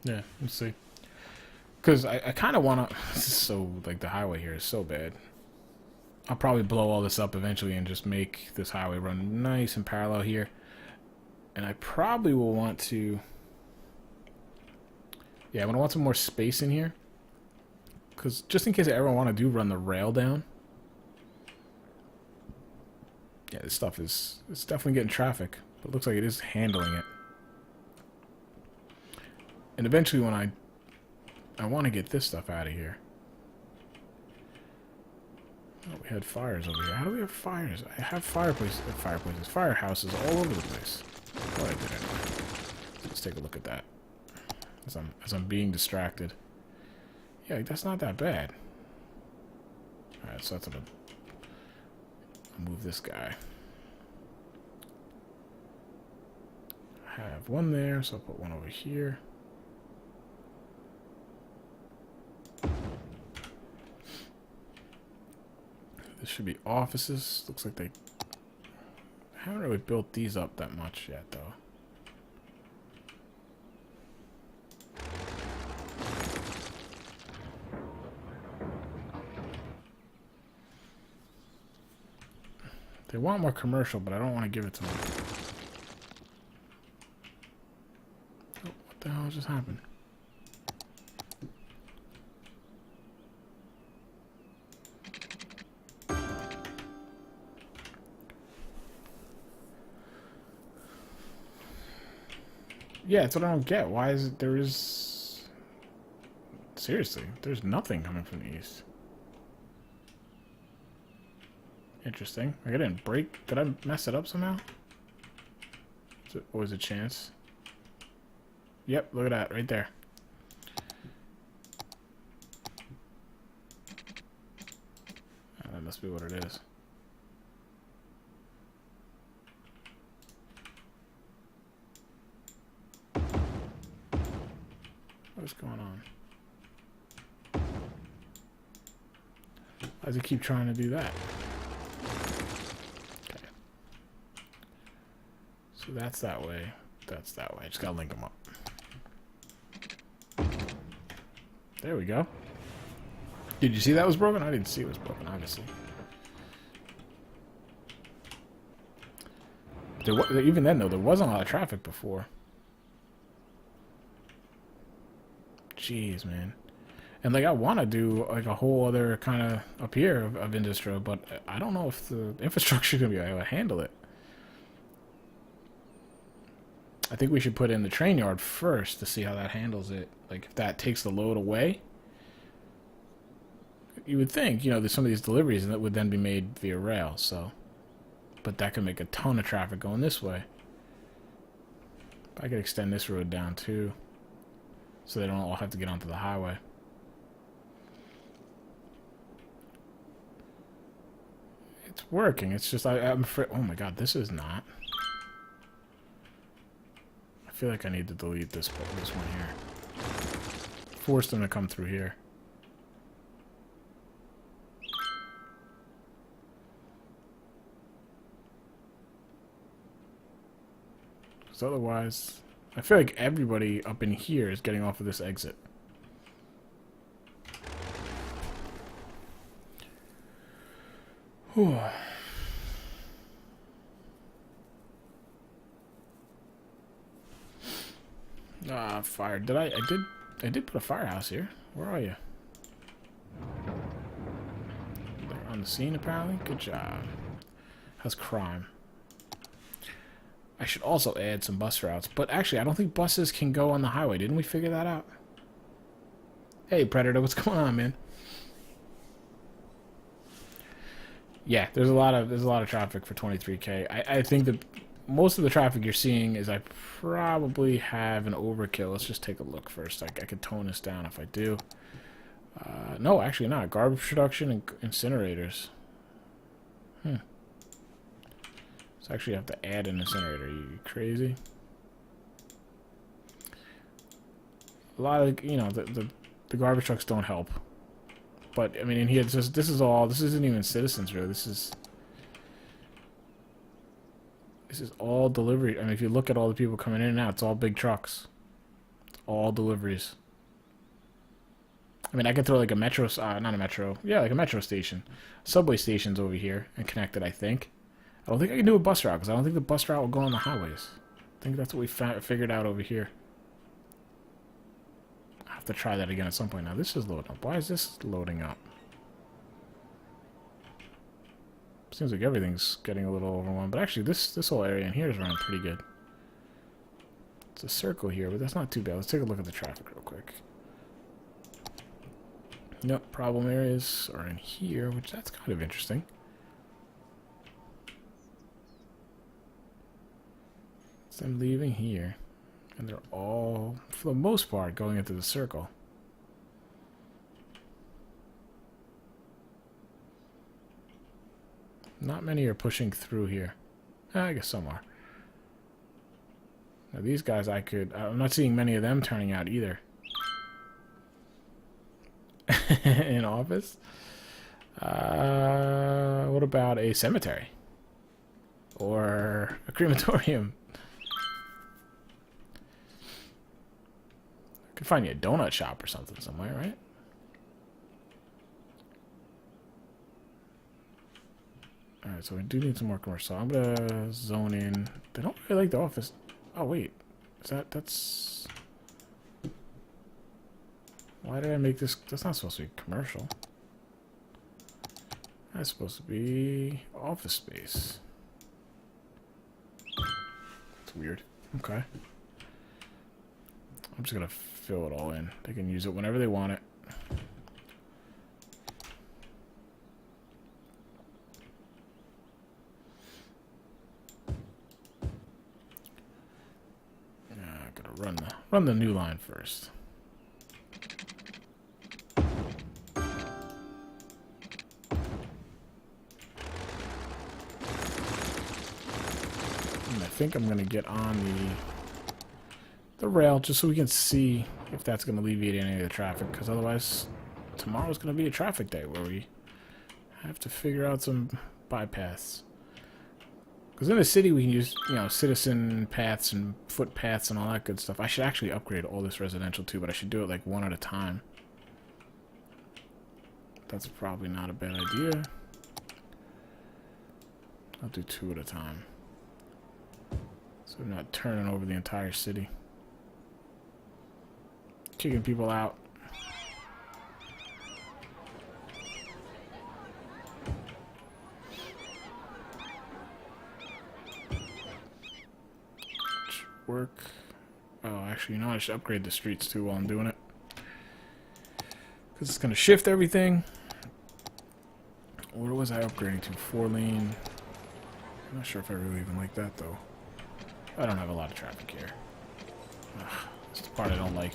Yeah, let's see. Because I kind of want to... This is so... Like, the highway here is so bad. I'll probably blow all this up eventually and just make this highway run nice and parallel here. And I probably will want to... Yeah, I'm going to want some more space in here. Because just in case I ever want to run the rail down. Yeah, this stuff is... It's definitely getting traffic. But it looks like it is handling it. And eventually when I want to get this stuff out of here. Oh, we had fires over here. How do we have fires? I have firehouses all over the place. Oh, I did anyway. Let's take a look at that. As I'm being distracted. Yeah, that's not that bad. Alright, so that's gonna... I'll move this guy. I have one there, so I'll put one over here. This should be offices. Looks like they haven't really built these up that much yet, though. They want more commercial, but I don't want to give it to them. Oh, what the hell just happened? Yeah, that's what I don't get. Why is it there is... Seriously, there's nothing coming from the east. Interesting. I didn't break... Did I mess it up somehow? Is it always a chance? Yep, look at that, right there. That must be what it is. What's going on? Why does it keep trying to do that? Okay. So that's that way. That's that way. I just gotta link them up. There we go. Did you see that was broken? I didn't see it was broken, obviously. Even then, though, there wasn't a lot of traffic before. Jeez, man. And like I want to do like a whole other kind of up here of Industro, but I don't know if the infrastructure is going to be able to handle it. I think we should put in the train yard first to see how that handles it. Like if that takes the load away. You would think, you know, there's some of these deliveries that would then be made via rail, so. But that could make a ton of traffic going this way. I could extend this road down too. So they don't all have to get onto the highway. It's working. It's just I'm afraid. Oh my god, this is not. I feel like I need to delete this one here. Force them to come through here. Because otherwise, I feel like everybody up in here is getting off of this exit. Whew. Ah, fire. I did put a firehouse here. Where are you? They're on the scene apparently. Good job. How's crime? I should also add some bus routes, but actually I don't think buses can go on the highway. Didn't we figure that out? Hey Predator, what's going on, man? Yeah, there's a lot of traffic for 23K. I think that most of the traffic you're seeing is I probably have an overkill. Let's just take a look first. I could tone this down if I do. No, actually not. Garbage production and incinerators. So actually you have to add an incinerator. Are you crazy? A lot of, you know, the garbage trucks don't help. But I mean, in here, this isn't even citizens really. This is all delivery. I mean, if you look at all the people coming in and out, it's all big trucks. It's All deliveries. I mean, I could throw like a metro, not a metro, yeah, like a metro station. Subway stations over here and connect it, I think. I don't think I can do a bus route because I don't think the bus route will go on the highways. I think that's what we figured out over here. I have to try that again at some point. Now, this is loading up. Why is this loading up? Seems like everything's getting a little overwhelmed. But actually, this whole area in here is running pretty good. It's a circle here, but that's not too bad. Let's take a look at the traffic real quick. Nope, problem areas are in here, which that's kind of interesting. So I'm leaving here, and they're all, for the most part, going into the circle. Not many are pushing through here. I guess some are. Now these guys I'm not seeing many of them turning out either. In office? What about a cemetery? Or a crematorium? Could find you a donut shop or something somewhere, right? Alright, so we do need some more commercial. I'm gonna zone in. They don't really like the office. Oh, wait. That's... Why did I make this? That's not supposed to be commercial. That's supposed to be office space. It's weird. Okay. I'm just gonna fill it all in. They can use it whenever they want it. I gotta run the new line first. I think I'm going to get on the rail just so we can see if that's going to alleviate any of the traffic, because otherwise tomorrow's going to be a traffic day where we have to figure out some bypaths. Because in the city we can use, you know, citizen paths and footpaths and all that good stuff. I should actually upgrade all this residential too, but I should do it like one at a time. That's probably not a bad idea. I'll do two at a time. So I'm not turning over the entire city. Kicking people out. Should work. Oh, actually, you know, I should upgrade the streets too while I'm doing it. Because it's going to shift everything. Where was I upgrading to? 4-lane. I'm not sure if I really even like that, though. I don't have a lot of traffic here. Ugh, that's the part I don't like.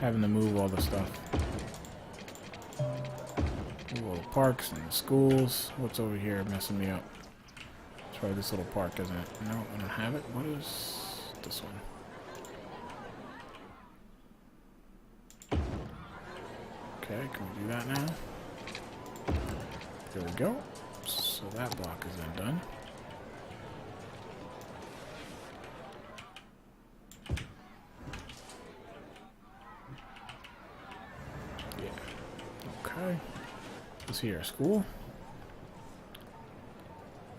Having to move all the stuff. Move all the parks and the schools. What's over here messing me up? It's probably this little park, isn't it? No, I don't have it. What is this one? Okay, can we do that now? There we go. So that block is then done. Okay. Is here a school?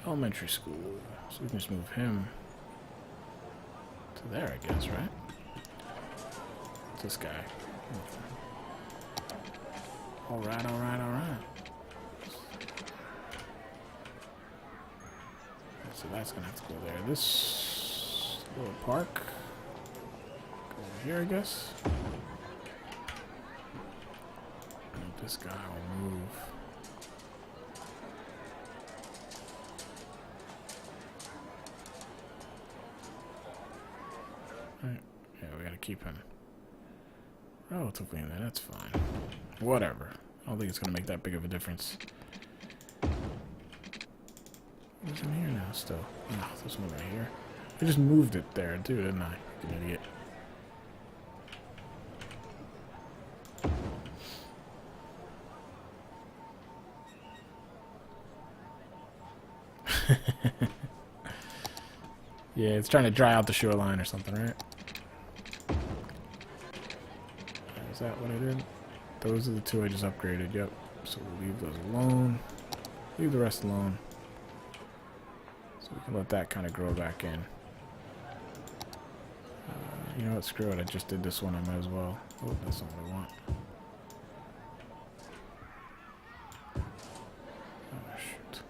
Elementary school. So we can just move him to there, I guess, right? What's this guy? Alright, alright, alright. So that's gonna have to go there. This little park. Go over here, I guess. This guy will move. Right. Yeah, we gotta keep him relatively in there. That's fine. Whatever. I don't think it's gonna make that big of a difference. What's in here now still? Oh, there's one right here. I just moved it there too, didn't I? Like an idiot. Yeah, it's trying to dry out the shoreline or something, right? that what I did? Those are the two I just upgraded, yep. So we'll leave those alone. Leave the rest alone. So we can let that kind of grow back in. You know what, screw it, I just did this one, I might as well. Oh, that's not what I want. Oh, shoot.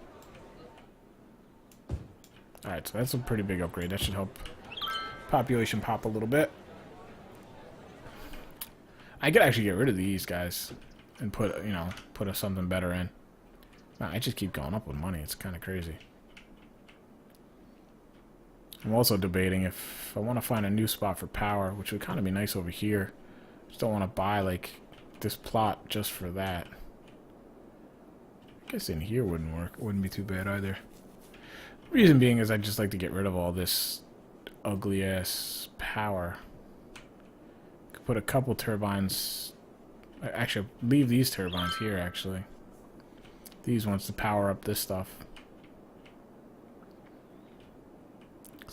Alright, so that's a pretty big upgrade. That should help population pop a little bit. I could actually get rid of these guys and put, you know, put something better in. Nah, I just keep going up with money. It's kind of crazy. I'm also debating if I want to find a new spot for power, which would kind of be nice over here. Just don't want to buy, like, this plot just for that. I guess in here wouldn't work. Wouldn't be too bad either. Reason being is I'd just like to get rid of all this ugly-ass power. Could put a couple turbines... Actually, leave these turbines here, actually. These ones to power up this stuff.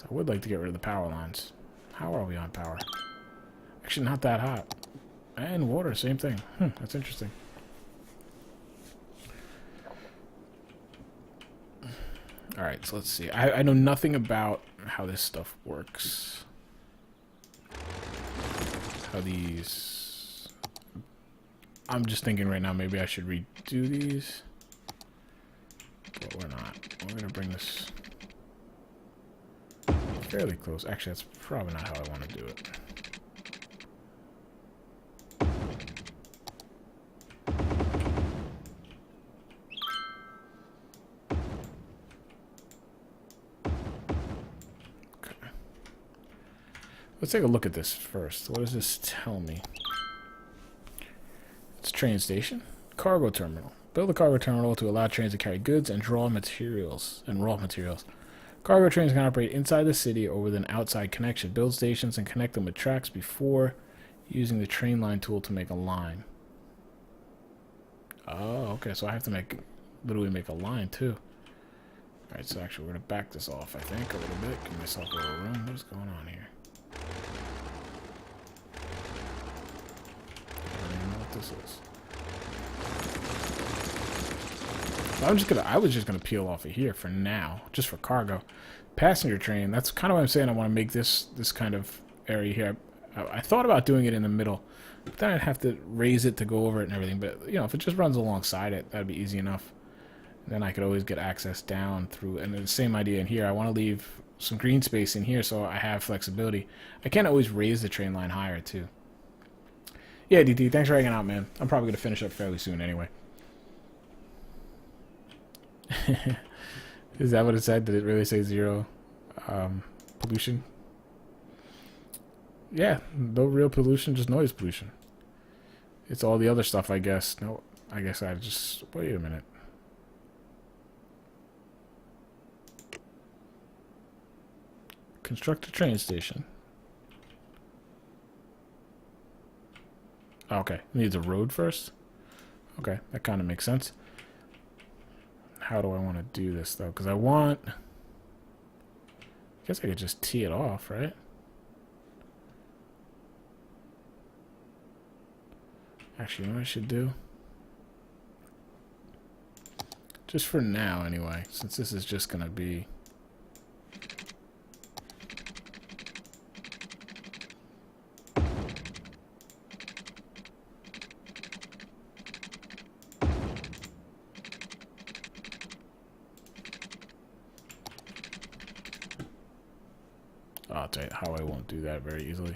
I would like to get rid of the power lines. How are we on power? Actually, not that hot. And water, same thing. That's interesting. Alright, so let's see. I know nothing about how this stuff works. How these... I'm just thinking right now maybe I should redo these. But we're not. We're going to bring this... fairly close. Actually, that's probably not how I want to do it. Okay. Let's take a look at this first. What does this tell me? It's train station. Cargo terminal. Build a cargo terminal to allow trains to carry goods and raw materials. Cargo trains can operate inside the city or with an outside connection. Build stations and connect them with tracks before using the train line tool to make a line. Oh, okay, so I have to literally make a line too. Alright, so actually we're going to back this off, I think, a little bit. Give myself a little room. What's going on here? I don't even know what this is. I was just gonna peel off of here for now, just for cargo. Passenger train, that's kind of what I'm saying. I want to make this kind of area here. I thought about doing it in the middle, but then I'd have to raise it to go over it and everything. But you know, if it just runs alongside it, that'd be easy enough. Then I could always get access down through. And the same idea in here. I want to leave some green space in here so I have flexibility. I can't always raise the train line higher too. Yeah, DT, thanks for hanging out, man. I'm probably gonna finish up fairly soon anyway. Is that what it said? Did it really say zero pollution? Yeah, no real pollution, just noise pollution. It's all the other stuff, I guess. No, I guess I just... Wait a minute. Construct a train station. Okay, needs a road first? Okay, that kind of makes sense. How do I want to do this, though? Because I want... I guess I could just tee it off, right? Actually, you know what I should do? Just for now, anyway, since this is just going to be... I'll tell you how I won't do that very easily.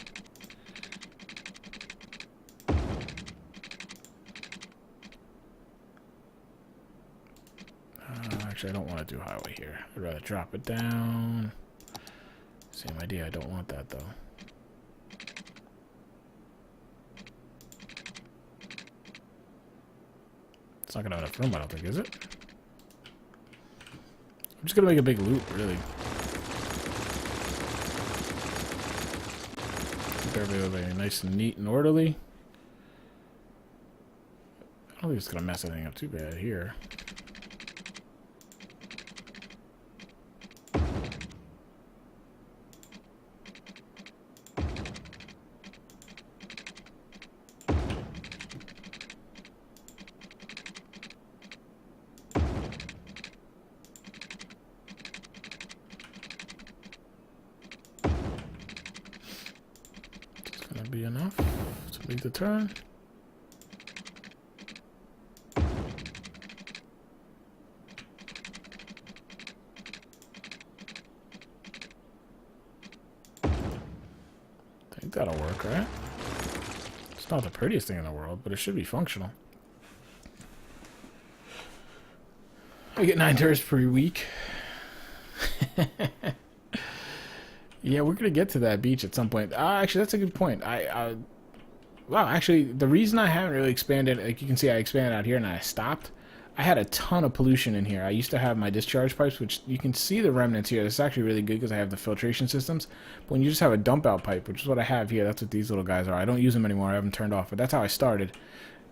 Actually, I don't want to do highway here. I'd rather drop it down. Same idea. I don't want that, though. It's not going to have enough room, I don't think, is it? I'm just going to make a big loop, really. Keep everything nice and neat and orderly. I don't think it's going to mess anything up too bad here. be enough to make the turn. I think that'll work, right? It's not the prettiest thing in the world, but it should be functional. I get 9 tourists per week. Yeah, we're gonna get to that beach at some point. Actually, that's a good point. Wow, actually, the reason I haven't really expanded, like you can see I expanded out here and I stopped. I had a ton of pollution in here. I used to have my discharge pipes, which you can see the remnants here. This is actually really good because I have the filtration systems. But when you just have a dump out pipe, which is what I have here, that's what these little guys are. I don't use them anymore. I have them turned off, but that's how I started.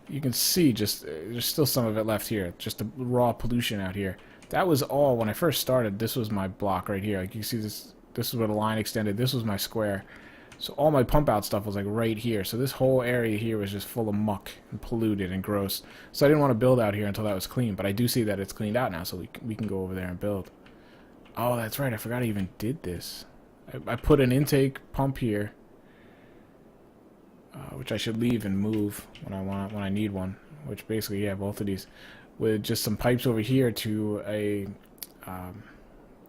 You can see just there's still some of it left here, just the raw pollution out here. That was all when I first started. This was my block right here. Like you see this. This is where the line extended. This was my square. So all my pump out stuff was like right here. So this whole area here was just full of muck and polluted and gross. So I didn't want to build out here until that was clean. But I do see that it's cleaned out now, so we can go over there and build. Oh, that's right. I forgot I even did this. I put an intake pump here, which I should leave and move when I need one. Which basically, yeah, both of these, with just some pipes over here to a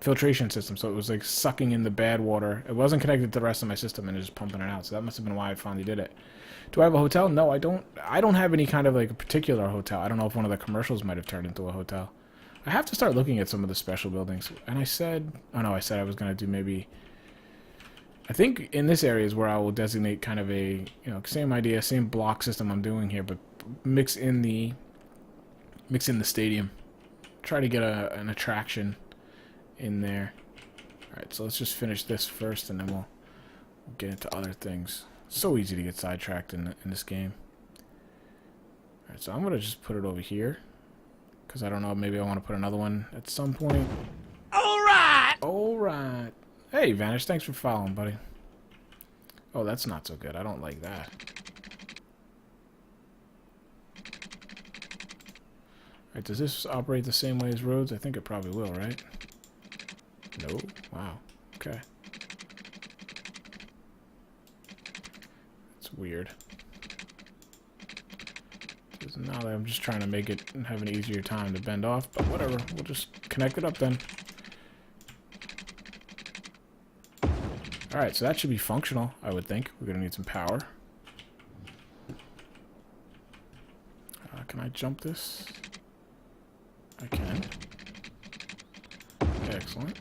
filtration system, so it was like sucking in the bad water. It wasn't connected to the rest of my system and it was just pumping it out. So that must have been why I finally did it. Do I have a hotel? No, I don't. I don't have any kind of like a particular hotel. I don't know if one of the commercials might have turned into a hotel. I have to start looking at some of the special buildings. And I said, oh no, I said I was going to do maybe, I think in this area is where I will designate kind of a, you know, same idea, same block system I'm doing here, but mix in the stadium. Try to get an attraction in there. Alright, so let's just finish this first and then we'll get into other things. It's so easy to get sidetracked in this game. Alright, so I'm going to just put it over here. Because I don't know, maybe I want to put another one at some point. Alright! Alright. Hey, Vanish, thanks for following, buddy. Oh, that's not so good. I don't like that. Alright, does this operate the same way as roads? I think it probably will, right? No? Wow. Okay. It's weird. Because now that I'm just trying to make it and have an easier time to bend off, but whatever. We'll just connect it up then. Alright, so that should be functional, I would think. We're going to need some power. Can I jump this? I can. Excellent.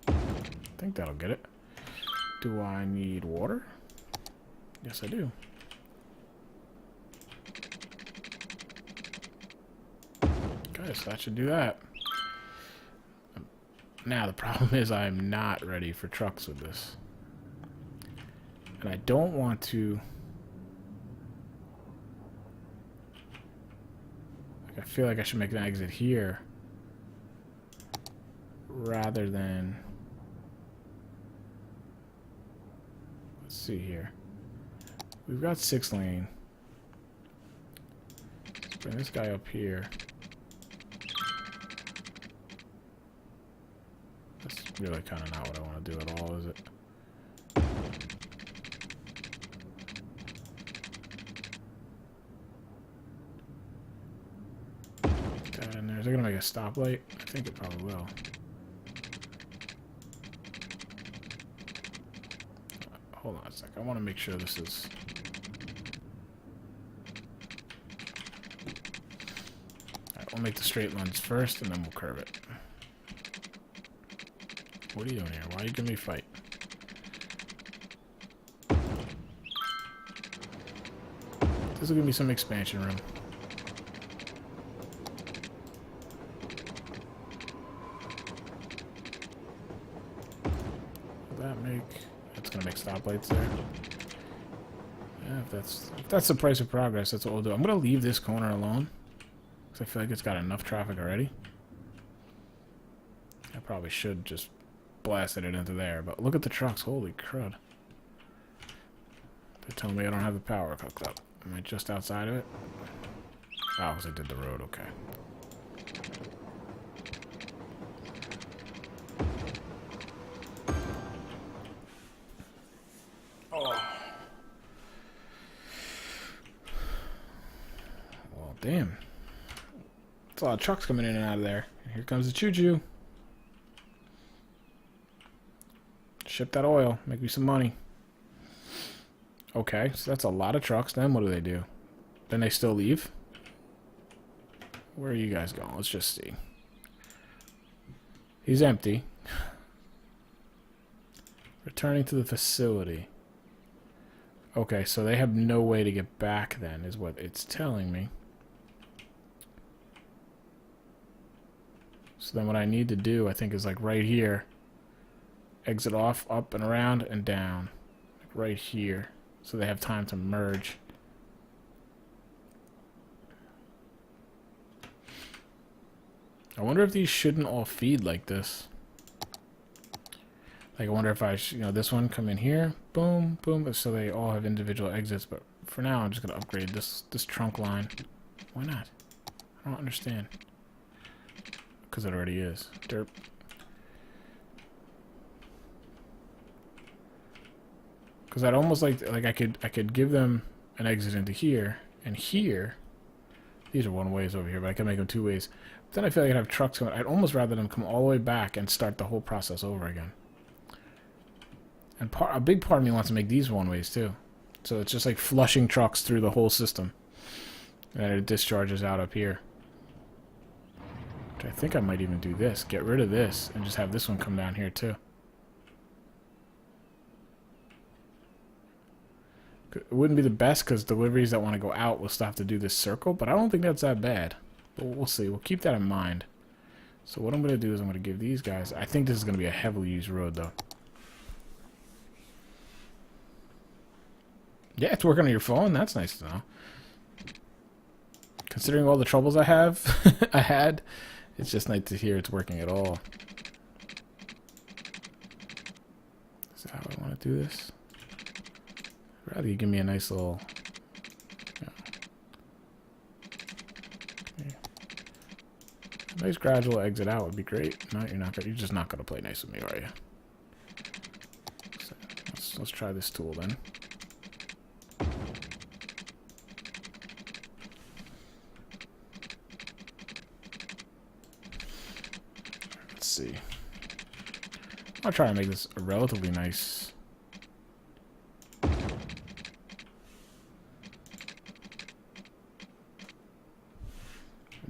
I think that'll get it. Do I need water? Yes, I do. Okay, so that should do that. Now, the problem is I'm not ready for trucks with this. And I don't want to... I feel like I should make an exit here rather than... Let's see here. We've got 6 lane. Let's bring this guy up here. That's really kind of not what I want to do at all, is it? That in there. Is it going to make a stoplight? I think it probably will. Hold on a sec. I want to make sure this is... Alright, we'll make the straight lines first, and then we'll curve it. What are you doing here? Why are you giving me a fight? This will give me some expansion room. Will that make... That's gonna make stoplights there. Yeah, if that's the price of progress, that's what we'll do. I'm gonna leave this corner alone because I feel like it's got enough traffic already. I probably should just blasted it into there, but look at the trucks. Holy crud! They're telling me I don't have the power hooked up. Am I just outside of it? Oh, because I did the road. Okay. damn. That's a lot of trucks coming in and out of there. Here comes the choo-choo. Ship that oil. Make me some money. Okay, so that's a lot of trucks. Then what do? Then they still leave? Where are you guys going? Let's just see. He's empty. Returning to the facility. Okay, so they have no way to get back then, is what it's telling me. So then what I need to do, I think, is like right here. Exit off, up and around, and down. Like right here. So they have time to merge. I wonder if these shouldn't all feed like this. Like, I wonder if I should, this one come in here, boom, boom, so they all have individual exits. But for now, I'm just gonna upgrade this trunk line. Why not? I don't understand. Because it already is. Derp. Because I'd almost like I could give them an exit into here and here. These are one ways over here, but I can make them two ways. But then I feel like I'd have trucks going. I'd almost rather them come all the way back and start the whole process over again. And a big part of me wants to make these one ways too. So it's just like flushing trucks through the whole system. And then it discharges out up here. Which I think I might even do this. Get rid of this and just have this one come down here too. It wouldn't be the best because deliveries that want to go out will still have to do this circle, but I don't think that's that bad. But we'll see. We'll keep that in mind. So what I'm going to do is I'm going to give these guys... I think this is going to be a heavily used road, though. Yeah, it's working on your phone. That's nice to know. Considering all the troubles I had, it's just nice to hear it's working at all. Is that how I want to do this? I'd rather you give me a nice little... Okay. A nice gradual exit out would be great. No, you're just not gonna play nice with me, are you? So let's try this tool then. Let's see. I'll try to make this a relatively nice.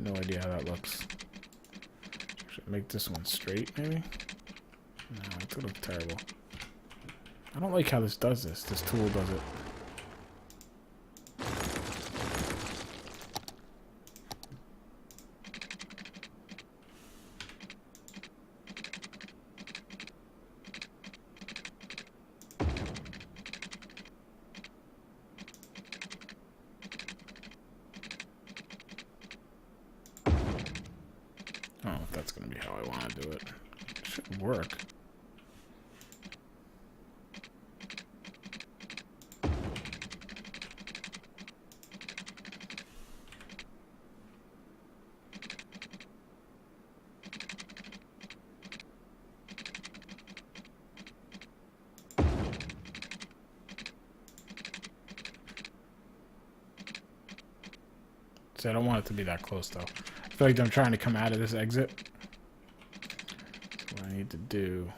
No idea how that looks. Should I make this one straight, maybe? No, it's gonna look terrible. I don't like how this does this. This tool does it. I don't know if that's going to be how I want to do it. It should work. So I don't want it to be that close, though. I feel like I'm trying to come out of this exit. That's what I need to do.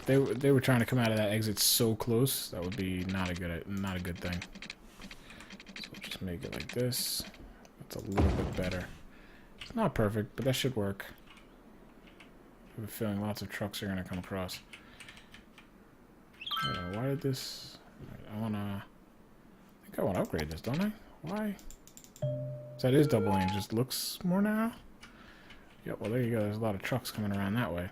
They were trying to come out of that exit so close. That would be not a good thing. So we'll just make it like this. That's a little bit better. It's not perfect, but that should work. I have a feeling lots of trucks are gonna come across. Why did this? I think I want to upgrade this, don't I? Why? So that is double lane. Just looks more now. Yeah, well there you go. There's a lot of trucks coming around that way.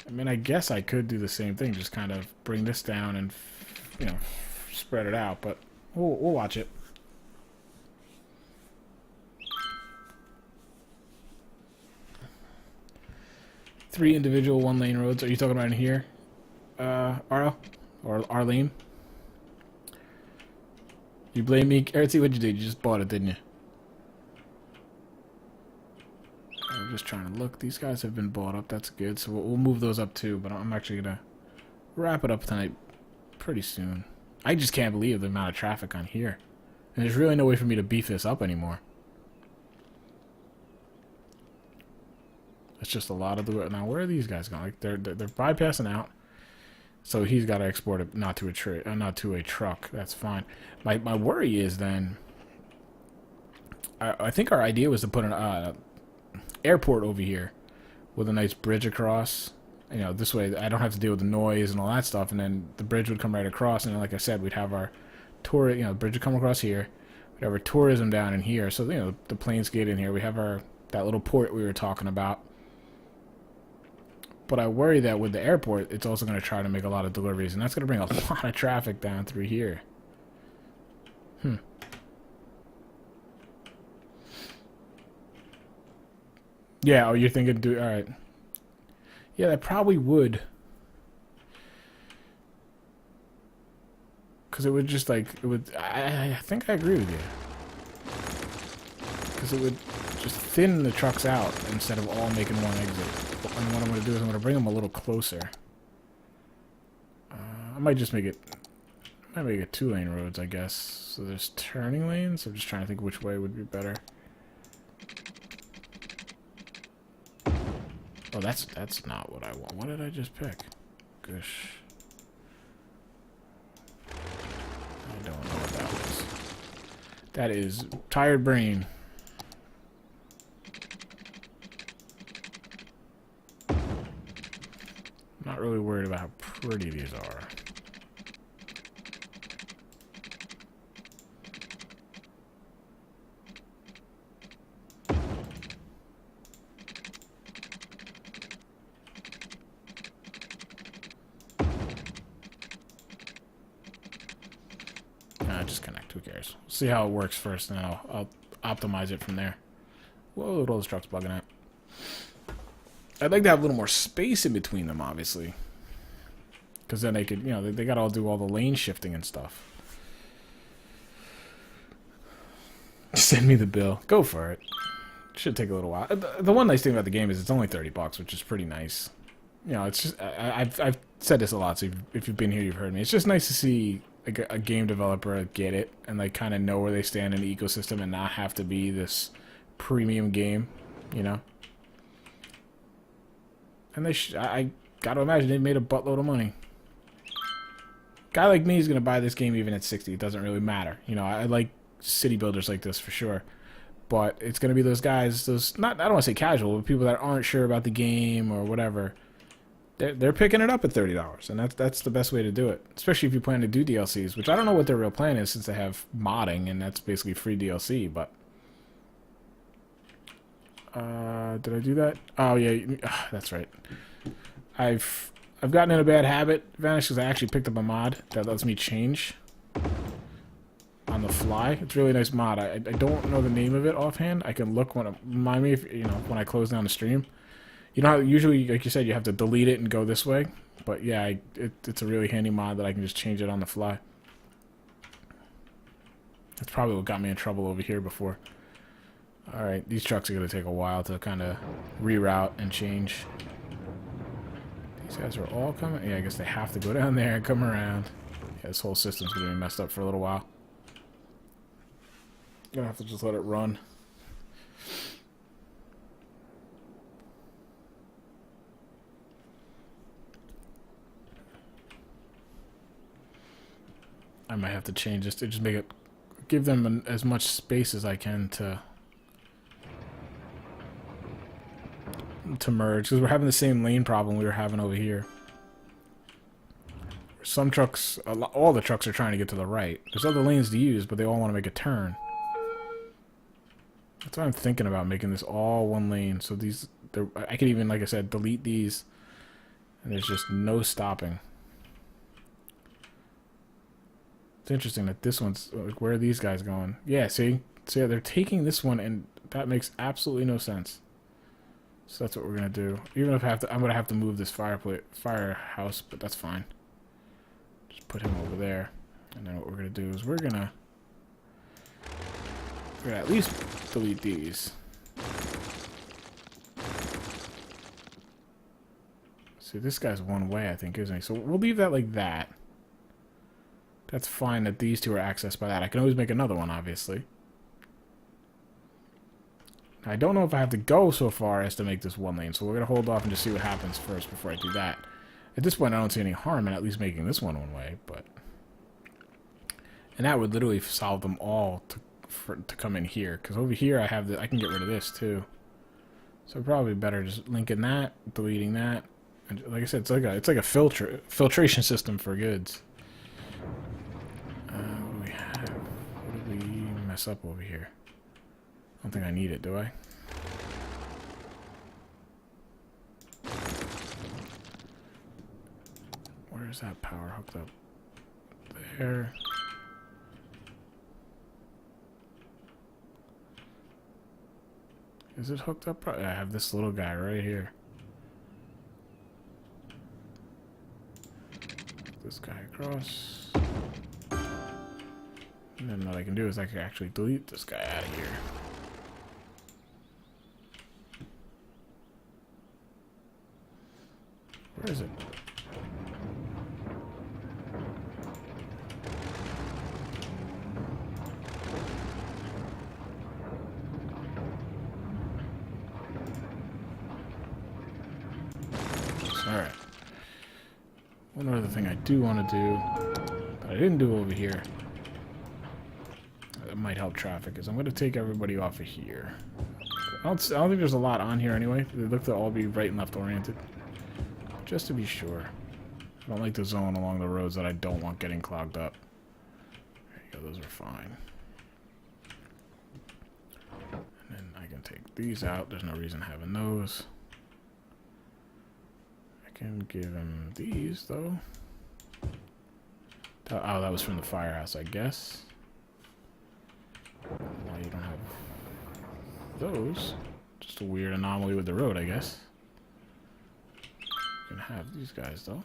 I mean, I guess I could do the same thing. Just kind of bring this down and, spread it out. But we'll watch it. Three individual one-lane roads. Are you talking about in here, Arlo? Or Arlene? You blame me? Erty, what'd you do? You just bought it, didn't you? I'm just trying to look. These guys have been bought up. That's good. So we'll move those up too. But I'm actually going to wrap it up tonight pretty soon. I just can't believe the amount of traffic on here. And there's really no way for me to beef this up anymore. It's just a lot of the... Now, where are these guys going? Like, they're bypassing out. So he's got to export it, not to a truck. That's fine. My worry is then... I think our idea was to put an airport over here with a nice bridge across. You know, this way I don't have to deal with the noise and all that stuff, and then the bridge would come right across, and then, like I said, we'd have our tour. You know, the bridge would come across here. We'd have our tourism down in here. So, you know, the planes get in here. We have that little port we were talking about. But I worry that with the airport, it's also going to try to make a lot of deliveries, and that's going to bring a lot of traffic down through here. Yeah, oh, you're thinking, alright. Yeah, that probably would. Because it would just, like, it would, I think I agree with you. Because it would just thin the trucks out instead of all making one exit. And what I'm going to do is I'm going to bring them a little closer. I might just make it, 2-lane roads, I guess. So there's turning lanes. I'm just trying to think which way would be better. Oh, that's not what I want. What did I just pick? Gosh. I don't know what that was. That is tired brain. I'm not really worried about how pretty these are. Just connect. Who cares? See how it works first, and then I'll optimize it from there. Whoa, look at all those trucks bugging out. I'd like to have a little more space in between them, obviously. Because then they could, you know, they got to all do all the lane shifting and stuff. Send me the bill. Go for it. Should take a little while. The one nice thing about the game is it's only $30, which is pretty nice. You know, it's just, I've said this a lot, so if you've been here, you've heard me. It's just nice to see like a game developer get it and like kind of know where they stand in the ecosystem and not have to be this premium game, you know. And I gotta imagine they made a buttload of money. Guy like me is gonna buy this game even at 60. It doesn't really matter, you know. I like city builders like this for sure, but it's gonna be those guys, those I don't want to say casual, but people that aren't sure about the game or whatever. They're picking it up at $30, and that's the best way to do it. Especially if you plan to do DLCs, which I don't know what their real plan is since they have modding, and that's basically free DLC, but... did I do that? Oh, yeah, that's right. I've gotten in a bad habit, Vanish, because I actually picked up a mod that lets me change on the fly. It's a really nice mod. I don't know the name of it offhand. I can look remind me if, you know, when I close down the stream. You know how usually, like you said, you have to delete it and go this way? But yeah, it's a really handy mod that I can just change it on the fly. That's probably what got me in trouble over here before. Alright, these trucks are going to take a while to kind of reroute and change. These guys are all coming? Yeah, I guess they have to go down there and come around. Yeah, this whole system's going to be messed up for a little while. Gonna have to just let it run. I might have to change this to just make it, give them as much space as I can to merge, because we're having the same lane problem we were having over here. Some trucks, all the trucks are trying to get to the right. There's other lanes to use, but they all want to make a turn. That's why I'm thinking about making this all one lane. So these, I could even, like I said, delete these, and there's just no stopping. It's interesting that this one's, like, where are these guys going? Yeah, see? So yeah, they're taking this one, and that makes absolutely no sense. So that's what we're going to do. Even if I'm going to have to move this firehouse, but that's fine. Just put him over there. And then what we're going to do is we're going to at least delete these. See, this guy's one way, I think, isn't he? So we'll leave that like that. That's fine that these two are accessed by that. I can always make another one, obviously. I don't know if I have to go so far as to make this one lane, so we're going to hold off and just see what happens first before I do that. At this point, I don't see any harm in at least making this one way, but... And that would literally solve them all to come in here, because over here I have I can get rid of this too. So probably better just linking that, deleting that, and like I said, it's like a filtration system for goods. What do we have? What did we mess up over here? I don't think I need it, do I? Where is that power hooked up? There. Is it hooked up? I have this little guy right here. This guy across. And then what I can do is I can actually delete this guy out of here. Where is it? Alright. One other thing I do want to do, that I didn't do over here, that might help traffic, is I'm going to take everybody off of here. I don't think there's a lot on here anyway. They look to all be right and left oriented. Just to be sure. I don't like the zone along the roads that I don't want getting clogged up. There you go, those are fine. And then I can take these out. There's no reason having those. I can give him these, though. Oh, that was from the firehouse, I guess. Why you don't have those? Just a weird anomaly with the road, I guess. You can have these guys, though.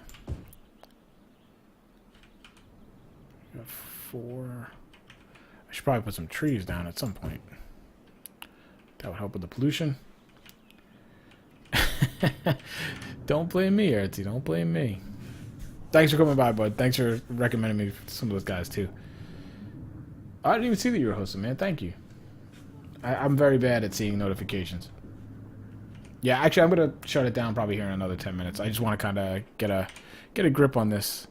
You got 4. I should probably put some trees down at some point. That would help with the pollution. Don't blame me, Ertzi. Don't blame me. Thanks for coming by, bud. Thanks for recommending me some of those guys, too. I didn't even see that you were hosting, man. Thank you. I'm very bad at seeing notifications. Yeah, actually, I'm going to shut it down probably here in another 10 minutes. I just want to kind of get a grip on this.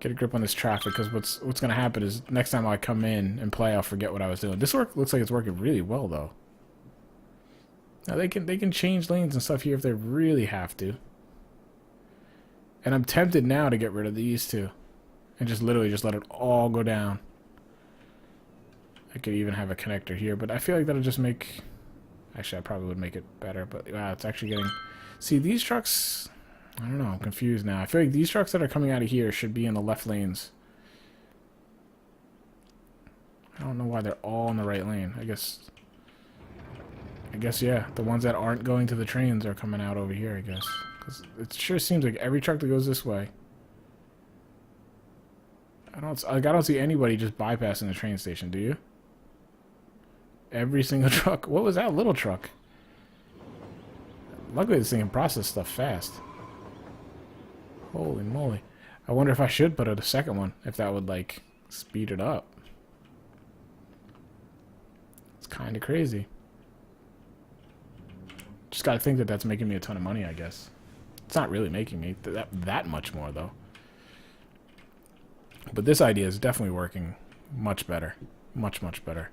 Get a grip on this traffic, because what's going to happen is next time I come in and play, I'll forget what I was doing. This looks like it's working really well, though. Now, they can change lanes and stuff here if they really have to. And I'm tempted now to get rid of these two. And just literally just let it all go down. I could even have a connector here, but I feel like that'll just make... Actually, I probably would make it better, but wow, it's actually getting... See, these trucks... I don't know, I'm confused now. I feel like these trucks that are coming out of here should be in the left lanes. I don't know why they're all in the right lane. I guess, yeah. The ones that aren't going to the trains are coming out over here, I guess. Because it sure seems like every truck that goes this way... I don't see anybody just bypassing the train station, do you? Every single truck. What was that little truck? Luckily this thing can process stuff fast. Holy moly. I wonder if I should put out a second one. If that would, like, speed it up. It's kind of crazy. Just gotta think that that's making me a ton of money, I guess. It's not really making me that much more, though. But this idea is definitely working much better. Much, much better.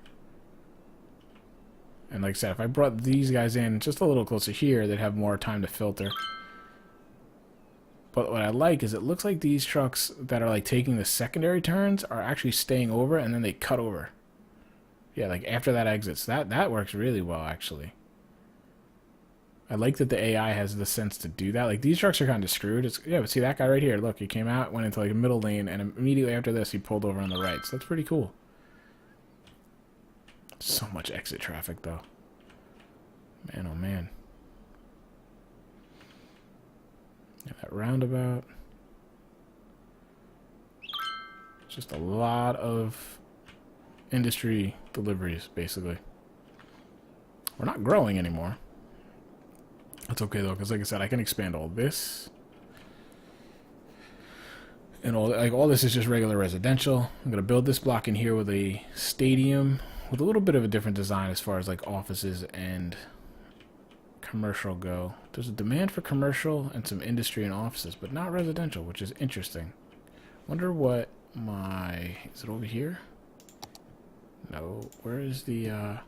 And like I said, if I brought these guys in just a little closer here, they'd have more time to filter. But what I like is it looks like these trucks that are like taking the secondary turns are actually staying over and then they cut over. Yeah, like after that exits. That works really well, actually. I like that the AI has the sense to do that. Like, these trucks are kind of screwed. Yeah, but see that guy right here? Look, he came out, went into like a middle lane, and immediately after this, he pulled over on the right. So that's pretty cool. So much exit traffic, though. Man, oh man. Yeah, that roundabout. Just a lot of industry deliveries, basically. We're not growing anymore. That's okay, though, because like I said, I can expand all this. And all this is just regular residential. I'm gonna build this block in here with a stadium with a little bit of a different design as far as like offices and commercial go. There's a demand for commercial and some industry and offices, but not residential, which is interesting. Wonder what my... Is it over here? No. Where is the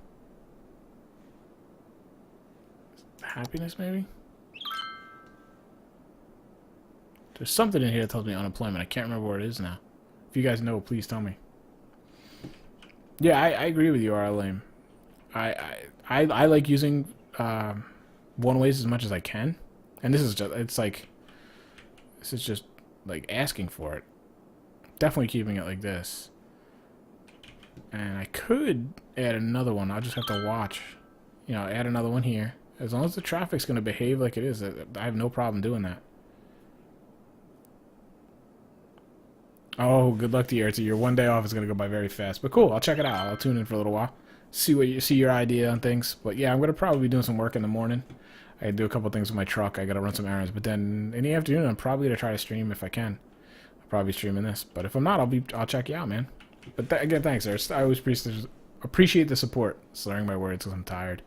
happiness, maybe? There's something in here that tells me unemployment. I can't remember where it is now. If you guys know, please tell me. Yeah, I agree with you, RLM. I like using one ways as much as I can, and this is just like asking for it. Definitely keeping it like this. And I could add another one. I'll just have to watch. You know, add another one here. As long as the traffic's going to behave like it is, I have no problem doing that. Oh, good luck to you. Your one day off is going to go by very fast. But cool, I'll check it out. I'll tune in for a little while. See your idea on things. But yeah, I'm going to probably be doing some work in the morning. I gotta do a couple things with my truck. I got to run some errands. But then in the afternoon, I'm probably going to try to stream if I can. I'll probably be streaming this. But if I'm not, I'll check you out, man. But again, thanks, sir. I always appreciate the support. Slurring my words because I'm tired.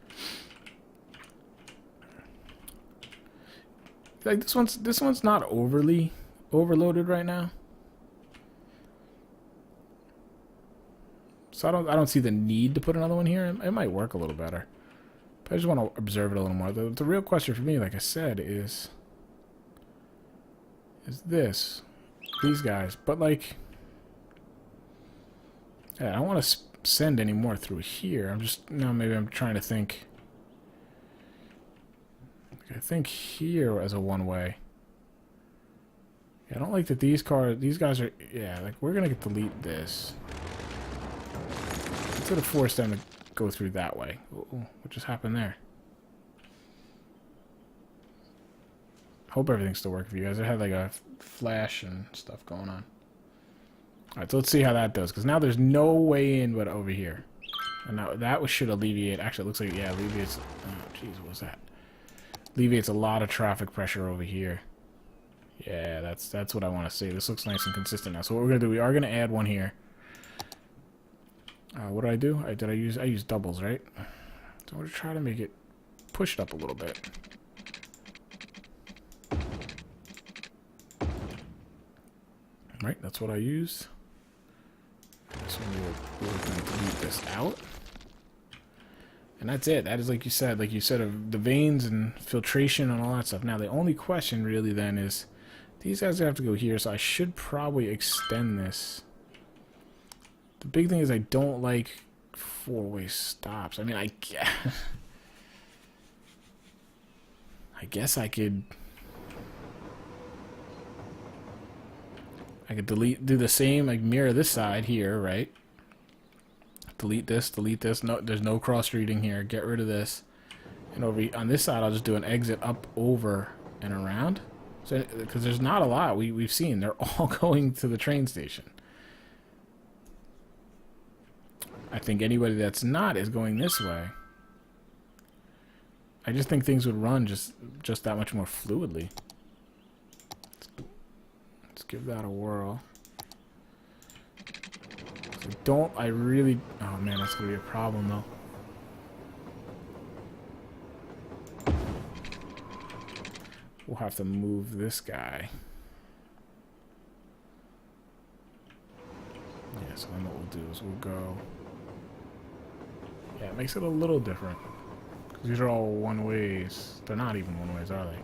Like this one's not overly overloaded right now. So I don't see the need to put another one here. It might work a little better. But I just want to observe it a little more. The real question for me, like I said, is these guys. But like, yeah, I don't want to send any more through here. Maybe I'm trying to think. I think here as a one-way. Yeah, I don't like that these guys are, yeah, like we're going to delete this. Instead of force them to go through that way. Ooh, what just happened there? Hope everything's still working for you guys. I had like a flash and stuff going on. Alright, so let's see how that does. Because now there's no way in but over here. And now that should alleviate, actually it looks like, yeah, alleviates, oh jeez, what was that? Alleviates a lot of traffic pressure over here. Yeah, that's what I want to see. This looks nice and consistent now. So what we're going to do, we are going to add one here. What did I do? I used doubles, right? So I'm going to try to make it pushed up a little bit. Right, that's what I used. So we're going to delete this out. And that's it. That is like you said of the veins and filtration and all that stuff. Now the only question really then is, these guys have to go here, so I should probably extend this. The big thing is I don't like four-way stops. I mean, I guess I could do the same, like mirror this side here, right? Delete this. No, there's no cross-streeting here. Get rid of this. And over on this side, I'll just do an exit up, over, and around. So, because there's not a lot we've seen. They're all going to the train station. I think anybody that's not is going this way. I just think things would run just that much more fluidly. Let's give that a whirl. I really... Oh man, that's going to be a problem though. We'll have to move this guy. Yeah, so then what we'll do is we'll go... Yeah, it makes it a little different. Because these are all one-ways. They're not even one-ways, are they?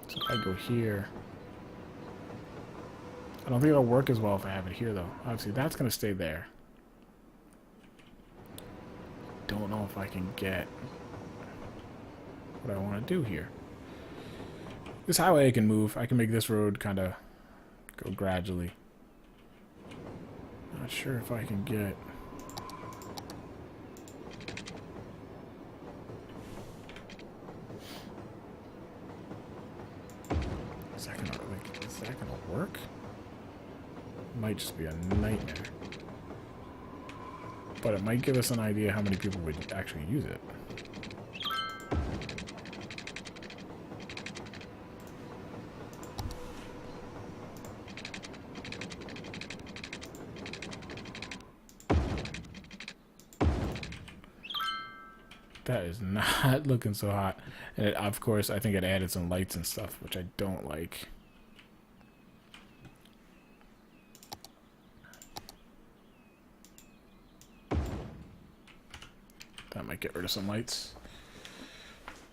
So if I go here... I don't think it'll work as well if I have it here, though. Obviously, that's going to stay there. Don't know if I can get what I want to do here. This highway I can move. I can make this road kind of go gradually. Not sure if I can get... Is that gonna work? Might just be a nightmare. But it might give us an idea how many people would actually use it. That is not looking so hot. And it, of course, I think it added some lights and stuff, which I don't like. That might get rid of some lights.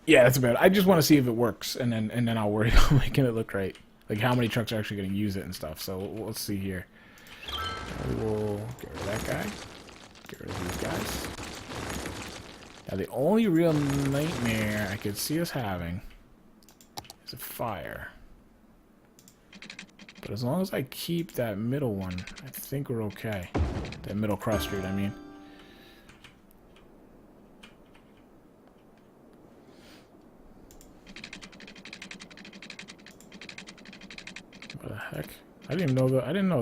Yeah, that's about it. I just want to see if it works, and then I'll worry about making it look right. Like how many trucks are actually going to use it and stuff. So let's see here. We will get rid of that guy. Get rid of these guys. Now the only real nightmare I could see us having is a fire. But as long as I keep that middle one, I think we're okay. That middle cross street, I mean. What the heck? I didn't know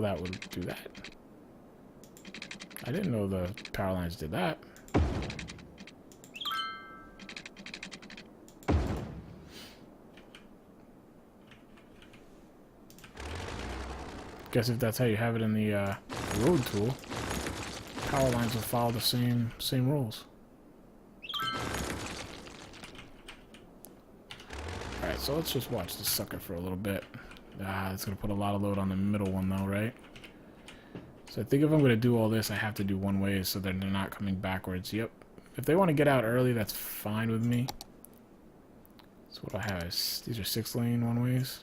that would do that. I didn't know the power lines did that. Guess if that's how you have it in the road tool, power lines will follow the same rules. Alright, so let's just watch this sucker for a little bit. It's going to put a lot of load on the middle one though, right? So I think if I'm going to do all this, I have to do one way so that they're not coming backwards. Yep. If they want to get out early, that's fine with me. So what I have is, these are 6-lane one-ways.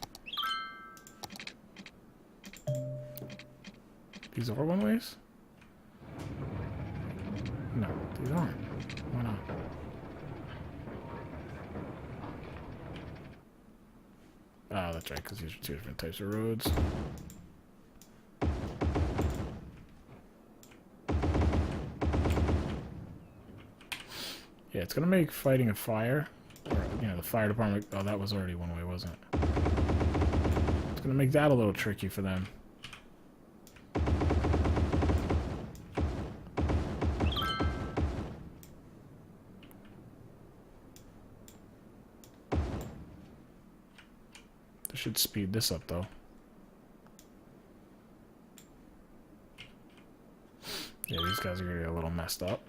These are one-ways? No, these aren't. Why not? Oh, that's right, because these are two different types of roads. Yeah, it's gonna make fighting a fire, or, you know, the fire department. Oh, that was already one way, wasn't it? It's gonna make that a little tricky for them. This should speed this up, though. Yeah, these guys are gonna get a little messed up.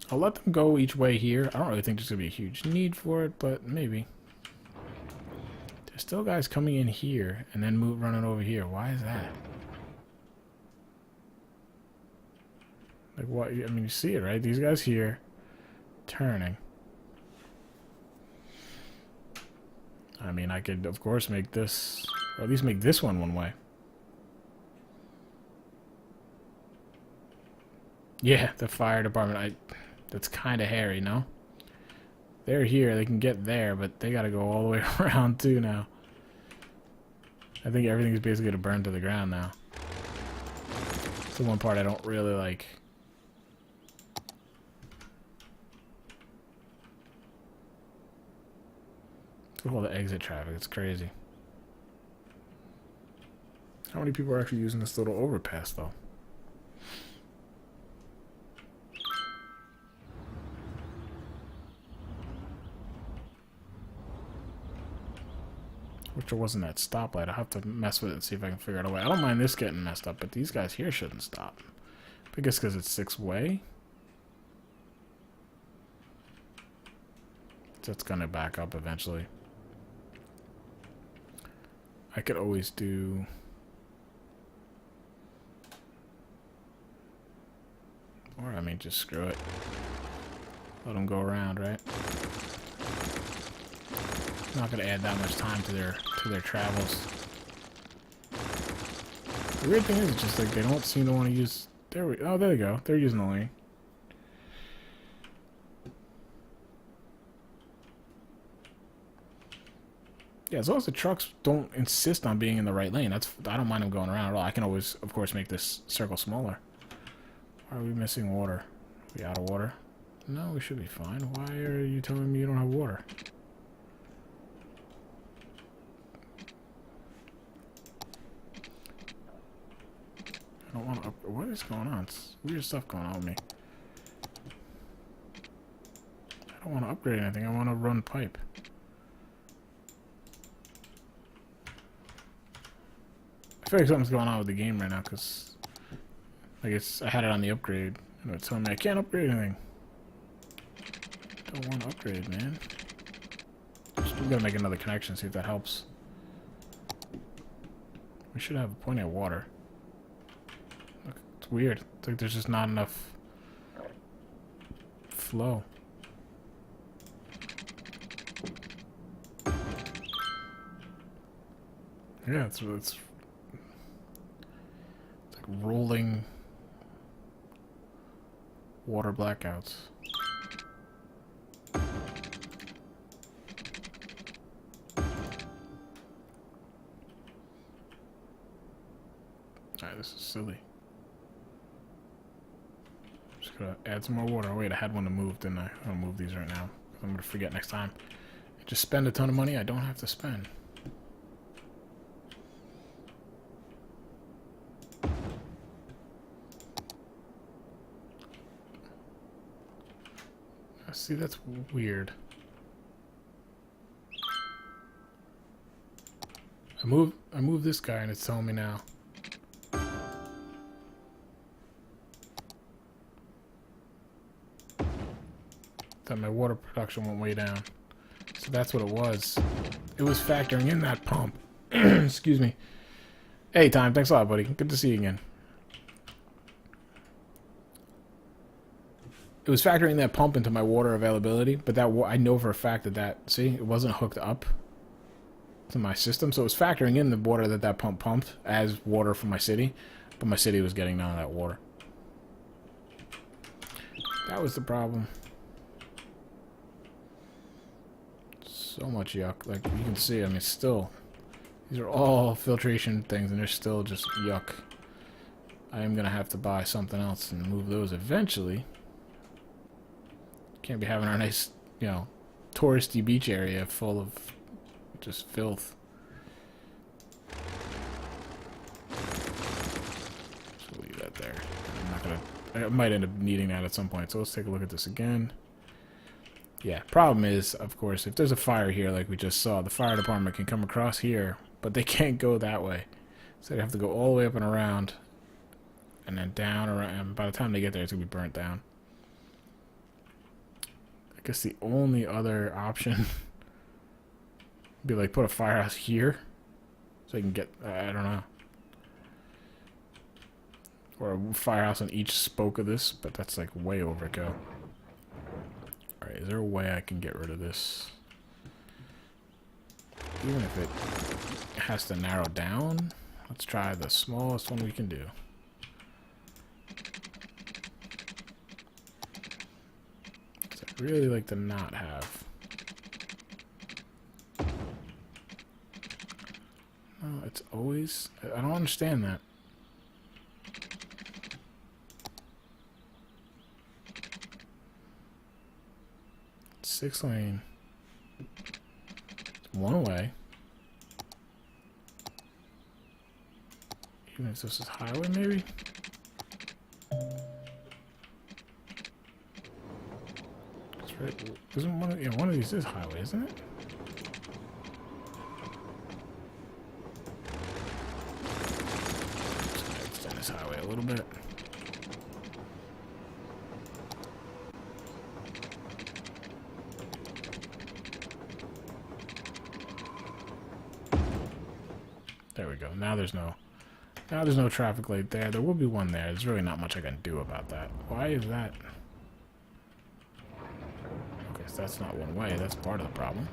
I'll let them go each way here. I don't really think there's going to be a huge need for it, but maybe. There's still guys coming in here and then running over here. Why is that? Like what? I mean, you see it, right? These guys here, turning. I mean, I could, of course, make this, or at least make this one way. Yeah, the fire department, that's kind of hairy, no? They're here, they can get there, but they gotta go all the way around too now. I think everything's basically gonna burn to the ground now. It's the one part I don't really like. Look at all the exit traffic, it's crazy. How many people are actually using this little overpass, though? Which there wasn't that stoplight. I'll have to mess with it and see if I can figure out a way. I don't mind this getting messed up, but these guys here shouldn't stop. I guess because it's 6-way. So it's going to back up eventually. I could always do... Or, I mean, just screw it. Let them go around, right? Not going to add that much time to their travels. The weird thing is, it's just like they don't seem to want to use... Oh, there they go. They're using the lane. Yeah, as long as the trucks don't insist on being in the right lane, I don't mind them going around at all. I can always, of course, make this circle smaller. Why are we missing water? Are we out of water? No, we should be fine. Why are you telling me you don't have water? I don't want to... What is going on? It's weird stuff going on with me. I don't want to upgrade anything. I want to run pipe. I feel like something's going on with the game right now, because I guess I had it on the upgrade, No, it's telling me I can't upgrade anything. Don't want to upgrade, man. We gotta make another connection, see if that helps. We should have plenty of water. Look, it's weird. It's like there's just not enough flow. Yeah, it's like rolling water blackouts. Alright, this is silly. I'm just gonna add some more water. Oh, wait, I had one to move, didn't I? I'll move these right now. I'm gonna forget next time. Just spend a ton of money I don't have to spend. See, that's weird. I move this guy and it's telling me now. That my water production went way down. So that's what it was. It was factoring in that pump. Excuse me. Hey, Time. Thanks a lot, buddy. Good to see you again. It was factoring that pump into my water availability, but that I know for a fact that see, it wasn't hooked up to my system, so it was factoring in the water that pump pumped as water from my city, but my city was getting none of that water. That was the problem. So much yuck. Like you can see, I mean, still, these are all filtration things, and they're still just yuck. I am gonna have to buy something else and move those eventually. Can't be having our nice, you know, touristy beach area full of just filth. So leave that there. I'm not gonna. I might end up needing that at some point. So let's take a look at this again. Yeah, problem is, of course, if there's a fire here, like we just saw, the fire department can come across here, but they can't go that way. So they have to go all the way up and around, and then down around. And by the time they get there, it's gonna be burnt down. I guess the only other option would be like put a firehouse here so I can get, I don't know, or a firehouse on each spoke of this, but that's like way overkill. Alright, is there a way I can get rid of this? Even if it has to narrow down, let's try the smallest one we can do. Really like to not have. No, it's always. I don't understand that. It's 6 lane. It's one way. Even if this is highway, maybe. Right. Isn't one of, yeah, one of these is highway, isn't it? Just gonna extend this highway a little bit. There we go. Now there's no traffic light there. There will be one there. There's really not much I can do about that. Why is that? That's not one way, that's part of the problem.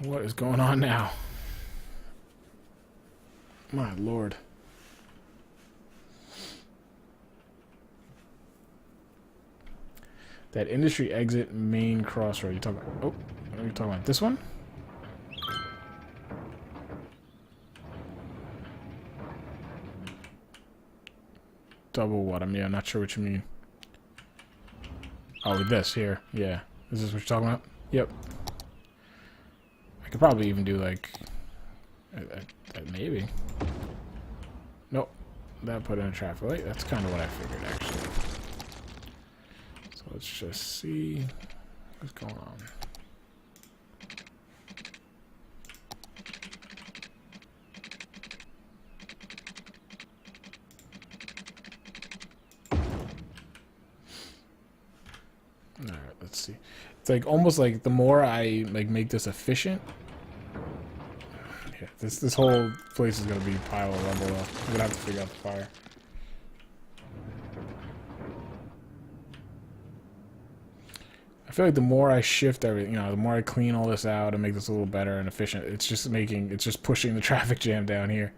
What is going on now? My lord. That industry exit main crossroad. You talking about? Oh, what are you talking about? This one? Double what? I'm not sure what you mean. Oh, this here. Yeah. Is this what you're talking about? Yep. I could probably even do like maybe. Nope. That put in a traffic light. That's kind of what I figured actually. So let's just see what's going on. All right, let's see. It's like almost like the more I like make this efficient, yeah, this whole place is gonna be pile of rubble. I'm gonna have to figure out the fire. I feel like the more I shift everything, the more I clean all this out and make this a little better and efficient, it's just pushing the traffic jam down here.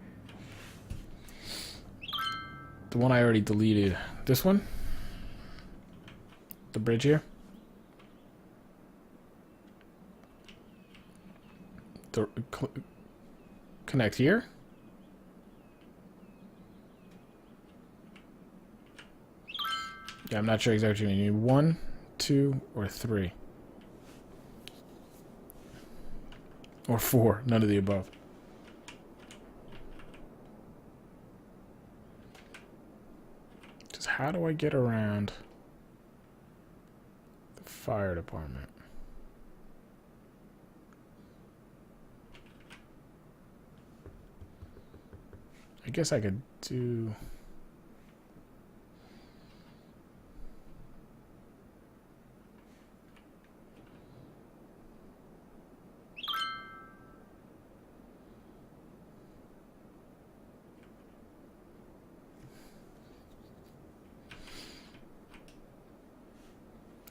The one I already deleted. This one? The bridge here? Connect here? Yeah, I'm not sure exactly what you mean. You need 1, 2, or 3. Or 4. None of the above. Just how do I get around the fire department? I guess I could do...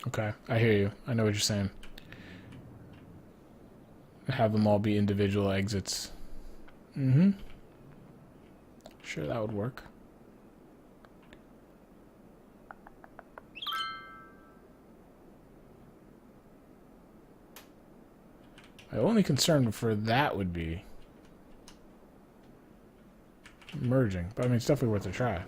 Okay, I hear you. I know what you're saying. Have them all be individual exits. Mm-hmm. Sure, that would work. My only concern for that would be merging. But I mean, it's definitely worth a try.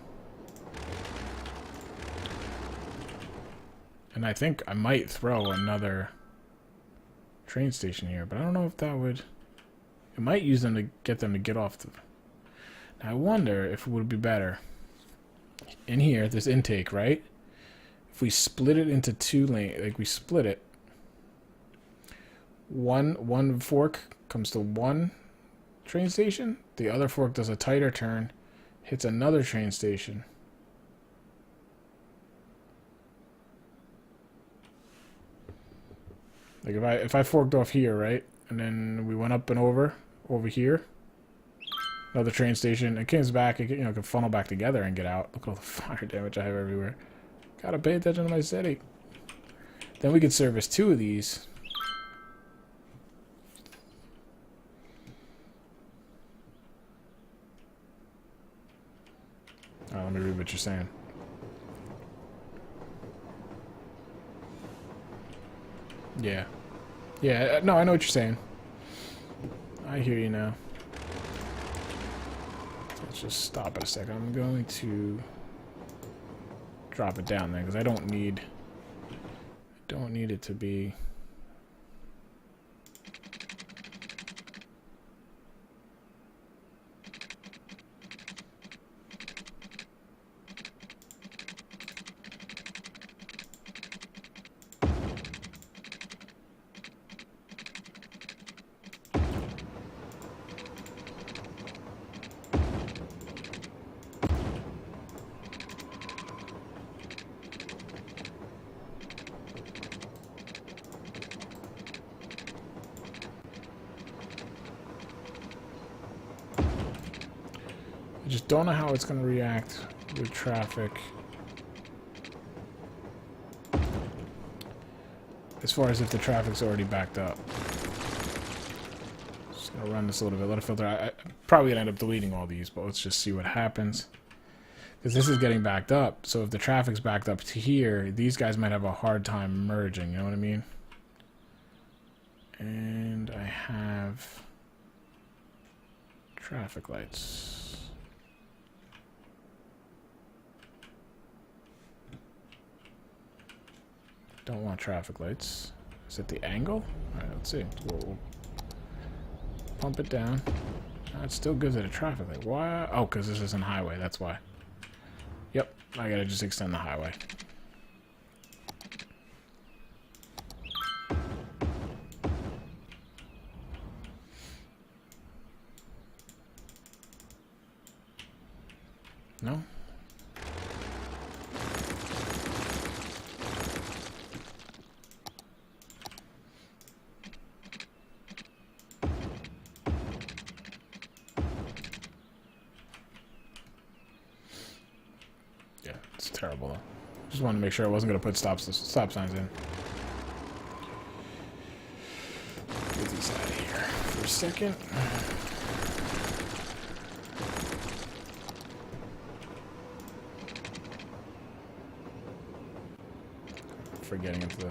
And I think I might throw another train station here, but I don't know if that would... It might use them to get off the... Now I wonder if it would be better. In here, this intake, right? If we split it into 2 lanes, like we split it. One fork comes to 1 train station. The other fork does a tighter turn, hits another train station. Like if I forked off here, right, and then we went up and over here, another train station, it comes back, it can funnel back together and get out. Look at all the fire damage I have everywhere. Gotta pay attention to my city. Then we could service 2 of these. Let me read what you're saying. Yeah. Yeah, no, I know what you're saying. I hear you now. Let's just stop it a second. I'm going to drop it down there because I don't need it to be... I just don't know how it's going to react with traffic. As far as if the traffic's already backed up. Just going to run this a little bit, let it filter. I'm probably going to end up deleting all these, but let's just see what happens. Because this is getting backed up, so if the traffic's backed up to here, these guys might have a hard time merging, you know what I mean? And I have traffic lights. Don't want traffic lights. Is it the angle? Alright, let's see. We'll pump it down. It still gives it a traffic light. Why? Oh, because this isn't highway, that's why. Yep, I gotta just extend the highway. No? Yeah, it's terrible though. Just wanted to make sure I wasn't going to put stop signs in. Get these out of here for a second. Getting into the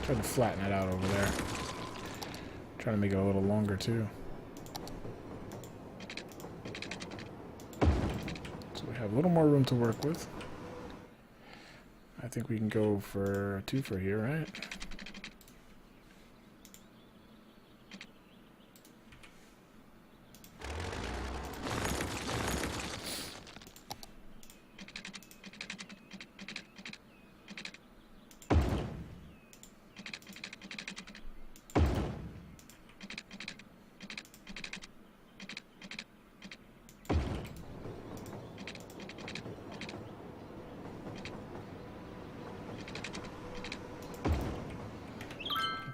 try to flatten it out over there. Try to make it a little longer too. So we have a little more room to work with. I think we can go for 2 for here, right?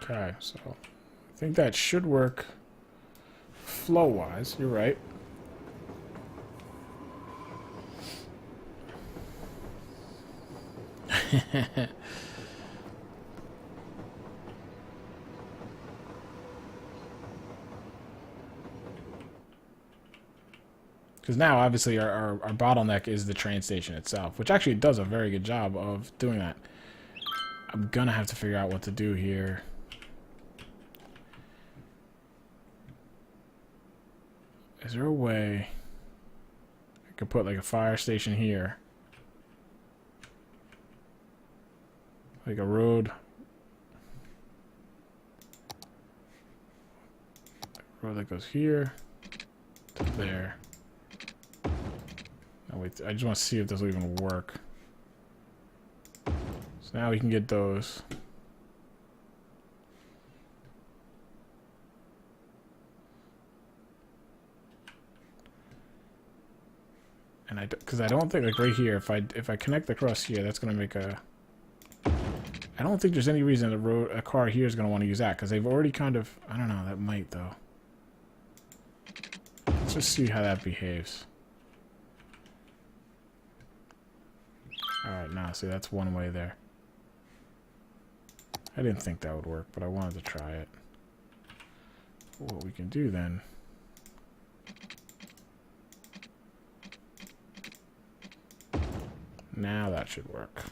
Okay, so I think that should work flow-wise. You're right. Because now, obviously, our bottleneck is the train station itself, which actually does a very good job of doing that. I'm gonna have to figure out what to do here. Is there a way I could put like a fire station here? Like a road. Road that goes here to there. Oh wait, I just want to see if this will even work. So now we can get those. And because I don't think like right here, if I connect across here, that's gonna make a. I don't think there's any reason a car here is gonna want to use that because they've already kind of. I don't know. That might though. Let's just see how that behaves. Alright, now see that's one way there. I didn't think that would work, but I wanted to try it. What we can do then. Now that should work.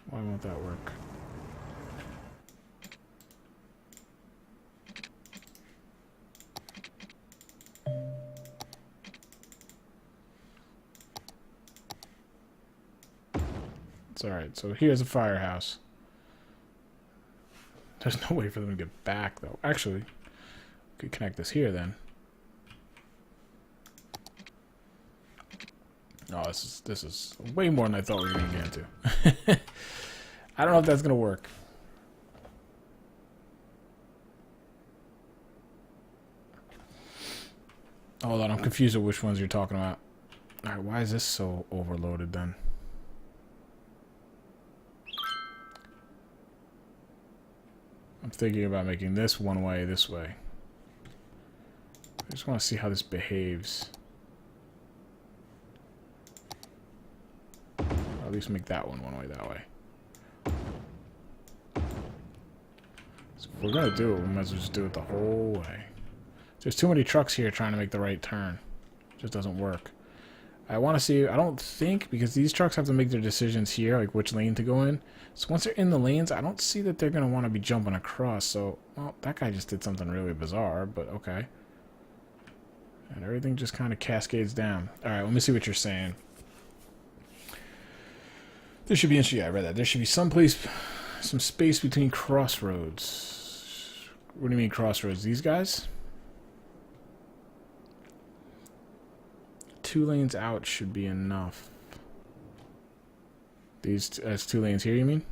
Why won't that work? It's alright, so here's a firehouse. There's no way for them to get back, though. Actually, we could connect this here, then. Oh, this is way more than I thought we were going to get into. I don't know if that's going to work. Hold on, I'm confused with which ones you're talking about. Alright, why is this so overloaded, then? I'm thinking about making this one way, this way. I just want to see how this behaves. Or at least make that one way that way. So if we're going to do it, we might as well just do it the whole way. There's too many trucks here trying to make the right turn. It just doesn't work. I want to see, I don't think, because these trucks have to make their decisions here, like which lane to go in. So once they're in the lanes, I don't see that they're going to want to be jumping across. So, well, that guy just did something really bizarre, but okay. And everything just kind of cascades down. Alright, let me see what you're saying. There should be, yeah, I read that. There should be some place, some space between crossroads. What do you mean crossroads? These guys? 2 lanes out should be enough. These, as 2 lanes here, you mean?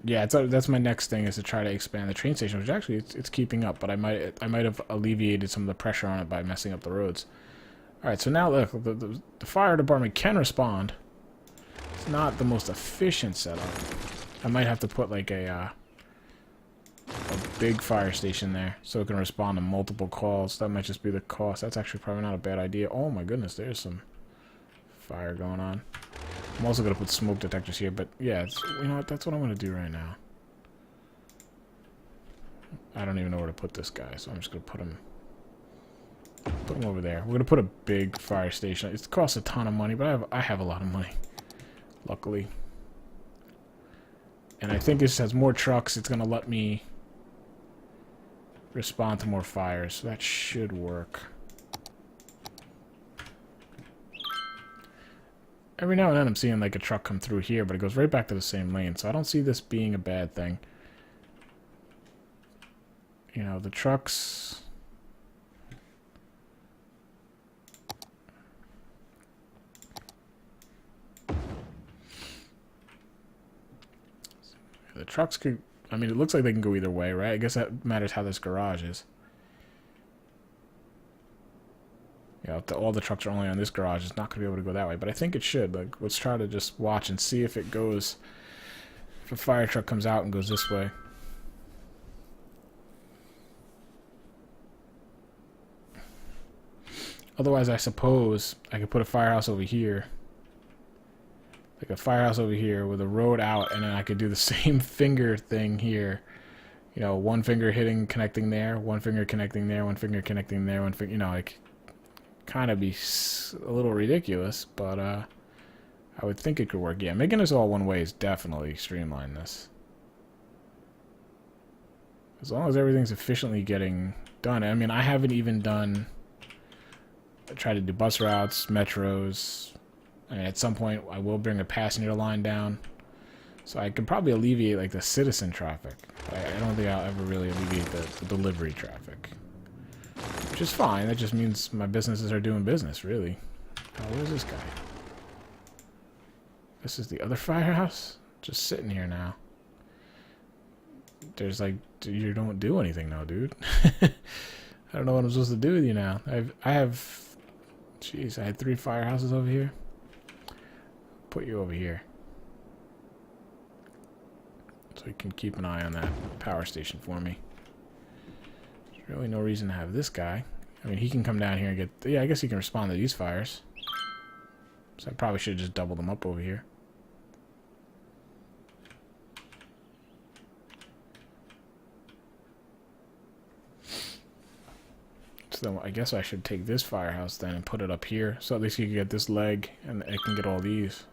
Yeah, that's my next thing, is to try to expand the train station, which actually it's keeping up, but I might have alleviated some of the pressure on it by messing up the roads. All right, so now look, the fire department can respond. It's not the most efficient setup. I might have to put like a big fire station there so it can respond to multiple calls. That might just be the cost. That's actually probably not a bad idea. Oh my goodness, there's some fire going on. I'm also going to put smoke detectors here, but yeah, you know what, that's what I'm going to do right now. I don't even know where to put this guy, so I'm just going to put him over there. We're going to put a big fire station. It costs a ton of money, but I have a lot of money, luckily. And I think this has more trucks. It's going to let me respond to more fires, so that should work. Every now and then I'm seeing like a truck come through here, but it goes right back to the same lane, so I don't see this being a bad thing. You know, the trucks... The trucks could... I mean, it looks like they can go either way, right? I guess that matters how this garage is. Yeah, if all the trucks are only on this garage, it's not going to be able to go that way. But I think it should. Like, let's try to just watch and see if it goes... If a fire truck comes out and goes this way. Otherwise, I suppose I could put a firehouse over here. Like a firehouse over here with a road out, and then I could do the same finger thing here. You know, one finger hitting, connecting there, one finger connecting there, one finger connecting there, one finger, you know, like... Kind of be a little ridiculous, but I would think it could work. Yeah, making this all one way is definitely streamline this. As long as everything's efficiently getting done. I mean, I haven't even done... I tried to do bus routes, metros. I mean, at some point, I will bring a passenger line down. So I could probably alleviate, like, the citizen traffic. I don't think I'll ever really alleviate the delivery traffic. Which is fine. That just means my businesses are doing business, really. Oh, where's this guy? This is the other firehouse? Just sitting here now. There's like... You don't do anything now, dude. I don't know what I'm supposed to do with you now. I have... Jeez, I had 3 firehouses over here. Put you over here. So you can keep an eye on that power station for me. There's really no reason to have this guy. I mean, he can come down here and get... Yeah, I guess he can respond to these fires. So I probably should have just doubled them up over here. So then I guess I should take this firehouse then and put it up here. So at least you can get this leg and it can get all these.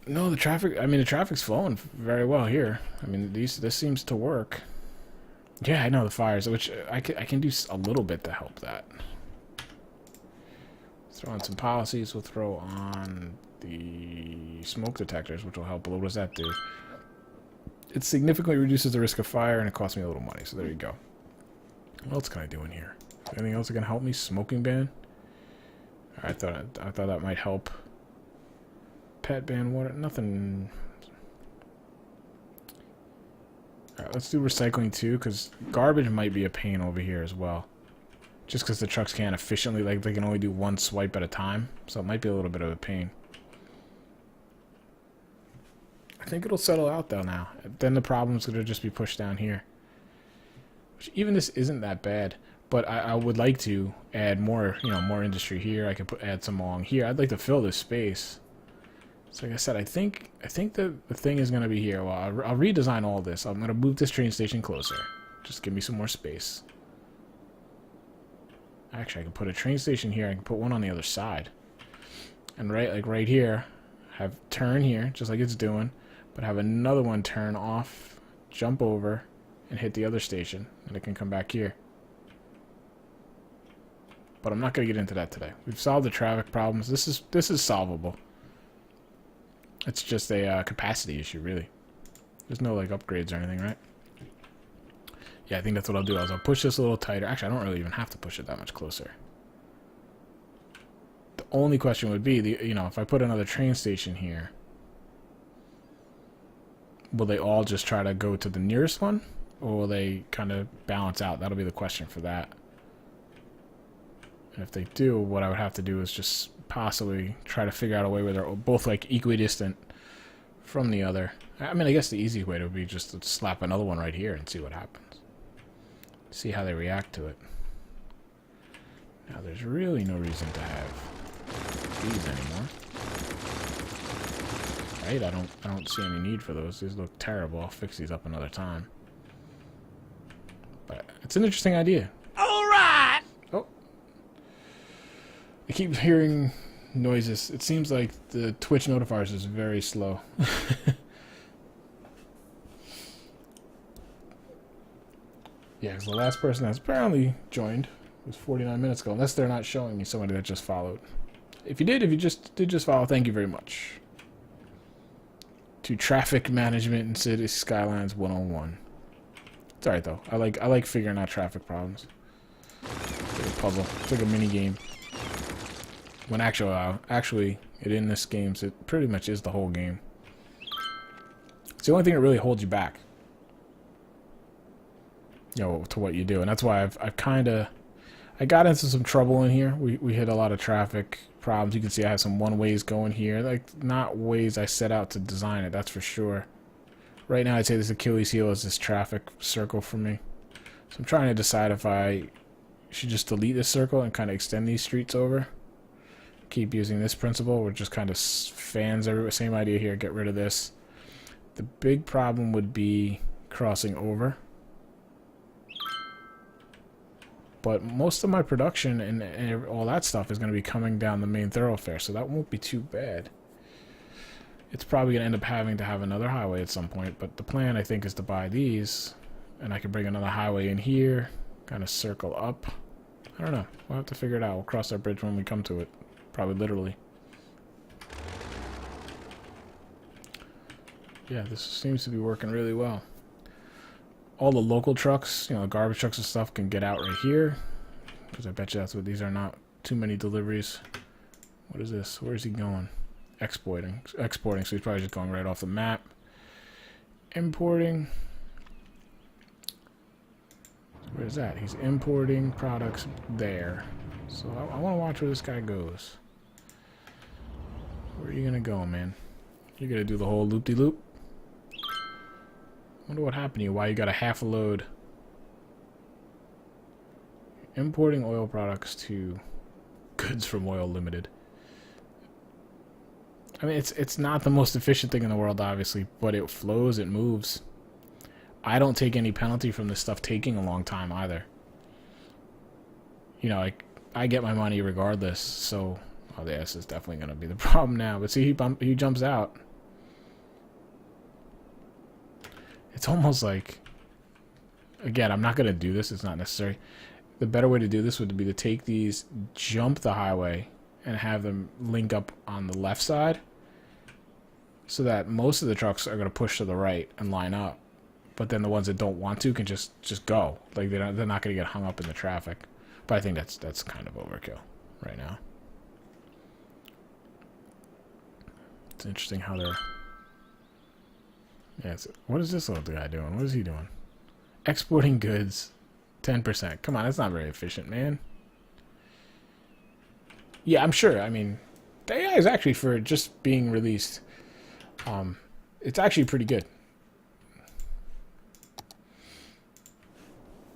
No, the traffic... I mean, the traffic's flowing very well here. I mean, this seems to work. Yeah, I know the fires, which I can do a little bit to help that. Throw on some policies. We'll throw on the smoke detectors, which will help a little. What does that do? It significantly reduces the risk of fire, and it costs me a little money. So there you go. What else can I do in here? Anything else that can help me? Smoking ban? I thought that might help. Pet ban, water, nothing. Alright, let's do recycling too, because garbage might be a pain over here as well. Just because the trucks can't efficiently, like, they can only do one swipe at a time. So it might be a little bit of a pain. I think it'll settle out though now. Then the problem's going to just be pushed down here. Which, even this isn't that bad. But I would like to add more, you know, more industry here. I could add some along here. I'd like to fill this space. So like I said, I think the thing is going to be here. Well, I'll redesign all this. I'm going to move this train station closer. Just give me some more space. Actually, I can put a train station here. I can put one on the other side. And right here, have turn here, just like it's doing. But have another one turn off, jump over, and hit the other station. And it can come back here. But I'm not going to get into that today. We've solved the traffic problems. This is solvable. It's just a capacity issue, really. There's no like upgrades or anything, right? Yeah, I think that's what I'll do. I'll push this a little tighter. Actually, I don't really even have to push it that much closer. The only question would be, if I put another train station here, will they all just try to go to the nearest one? Or will they kind of balance out? That'll be the question for that. And if they do, what I would have to do is just possibly try to figure out a way where they're both like equidistant from the other. I mean, I guess the easy way would be just to slap another one right here and see what happens. See how they react to it. Now, there's really no reason to have these anymore. Right? I don't see any need for those. These look terrible. I'll fix these up another time. But it's an interesting idea. Alright! Oh. I keep hearing noises. It seems like the Twitch notifiers is very slow. Yeah, because the last person that's apparently joined was 49 minutes ago, unless they're not showing me somebody that just followed. If you did just follow, thank you very much. To Traffic Management in City Skylines 101. It's alright though. I like figuring out traffic problems. It's like a puzzle. It's like a mini game. When actually, in this game, it pretty much is the whole game. It's the only thing that really holds you back. To what you do, and that's why I got into some trouble in here. We hit a lot of traffic problems. You can see I have some one-ways going here, like not ways I set out to design it, that's for sure. Right now I'd say this Achilles heel is this traffic circle for me, so I'm trying to decide if I should just delete this circle and kind of extend these streets over, keep using this principle, which just kind of fans everywhere. Same idea here, get rid of this. The big problem would be crossing over. But most of my production and all that stuff is going to be coming down the main thoroughfare, so that won't be too bad. It's probably going to end up having to have another highway at some point, but the plan, I think, is to buy these, and I can bring another highway in here, kind of circle up. I don't know. We'll have to figure it out. We'll cross that bridge when we come to it. Probably literally. Yeah, this seems to be working really well. All the local trucks, garbage trucks and stuff can get out right here. Because I bet you that's what these are, not too many deliveries. What is this? Where is he going? Exporting, so he's probably just going right off the map. Importing. Where is that? He's importing products there. So I want to watch where this guy goes. Where are you going to go, man? You're going to do the whole loop-de-loop? Wonder what happened to you, why you got a half a load. Importing oil products to Goods from Oil Limited. I mean, it's not the most efficient thing in the world, obviously, but it flows, it moves. I don't take any penalty from this stuff taking a long time either. I get my money regardless, so... Oh, this is definitely going to be the problem now. But see, he jumps out. It's almost like, again, I'm not going to do this. It's not necessary. The better way to do this would be to take these, jump the highway, and have them link up on the left side so that most of the trucks are going to push to the right and line up. But then the ones that don't want to can just go. Like, they're not going to get hung up in the traffic. But I think that's kind of overkill right now. It's interesting how they're... Yeah, what is this little guy doing? What is he doing? Exporting goods, 10%. Come on, that's not very efficient, man. Yeah, I'm sure. I mean, the AI is actually, for just being released, it's actually pretty good.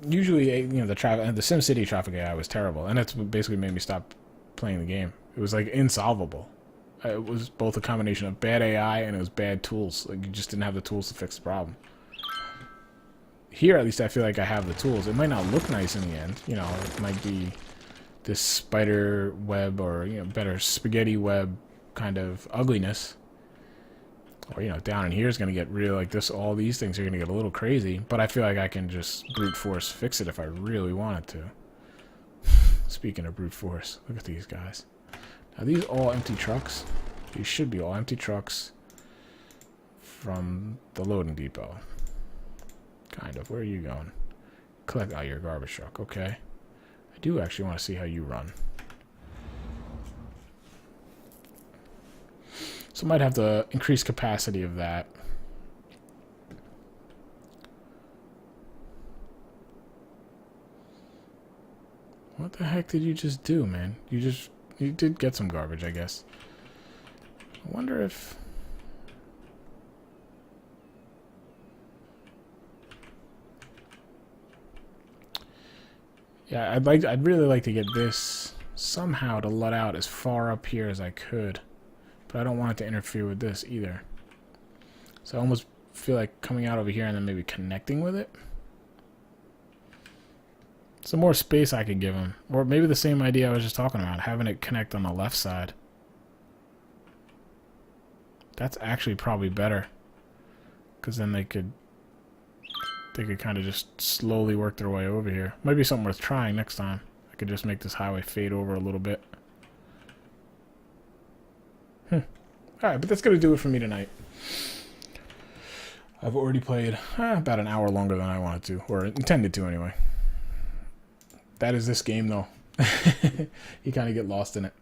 Usually, the SimCity traffic AI was terrible, and that's what basically made me stop playing the game. It was like insolvable. It was both a combination of bad AI and it was bad tools. Like, you just didn't have the tools to fix the problem. Here, at least, I feel like I have the tools. It might not look nice in the end. It might be this spider web or, better spaghetti web kind of ugliness. Or, down in here is going to get real like this. All these things are going to get a little crazy. But I feel like I can just brute force fix it if I really wanted to. Speaking of brute force, look at these guys. Now these all empty trucks. These should be all empty trucks from the loading depot. Kind of. Where are you going? Collect out your garbage truck. Okay. I do actually want to see how you run. So might have to increase capacity of that. What the heck did you just do, man? You did get some garbage, I guess. I wonder if... Yeah, I'd really like to get this somehow to let out as far up here as I could. But I don't want it to interfere with this either. So I almost feel like coming out over here and then maybe connecting with it. Some more space I could give him. Or maybe the same idea I was just talking about, having it connect on the left side. That's actually probably better. Because then they could kind of just slowly work their way over here. Might be something worth trying next time. I could just make this highway fade over a little bit. Alright, but that's going to do it for me tonight. I've already played about an hour longer than I wanted to. Or intended to, anyway. That is this game, though. You kind of get lost in it.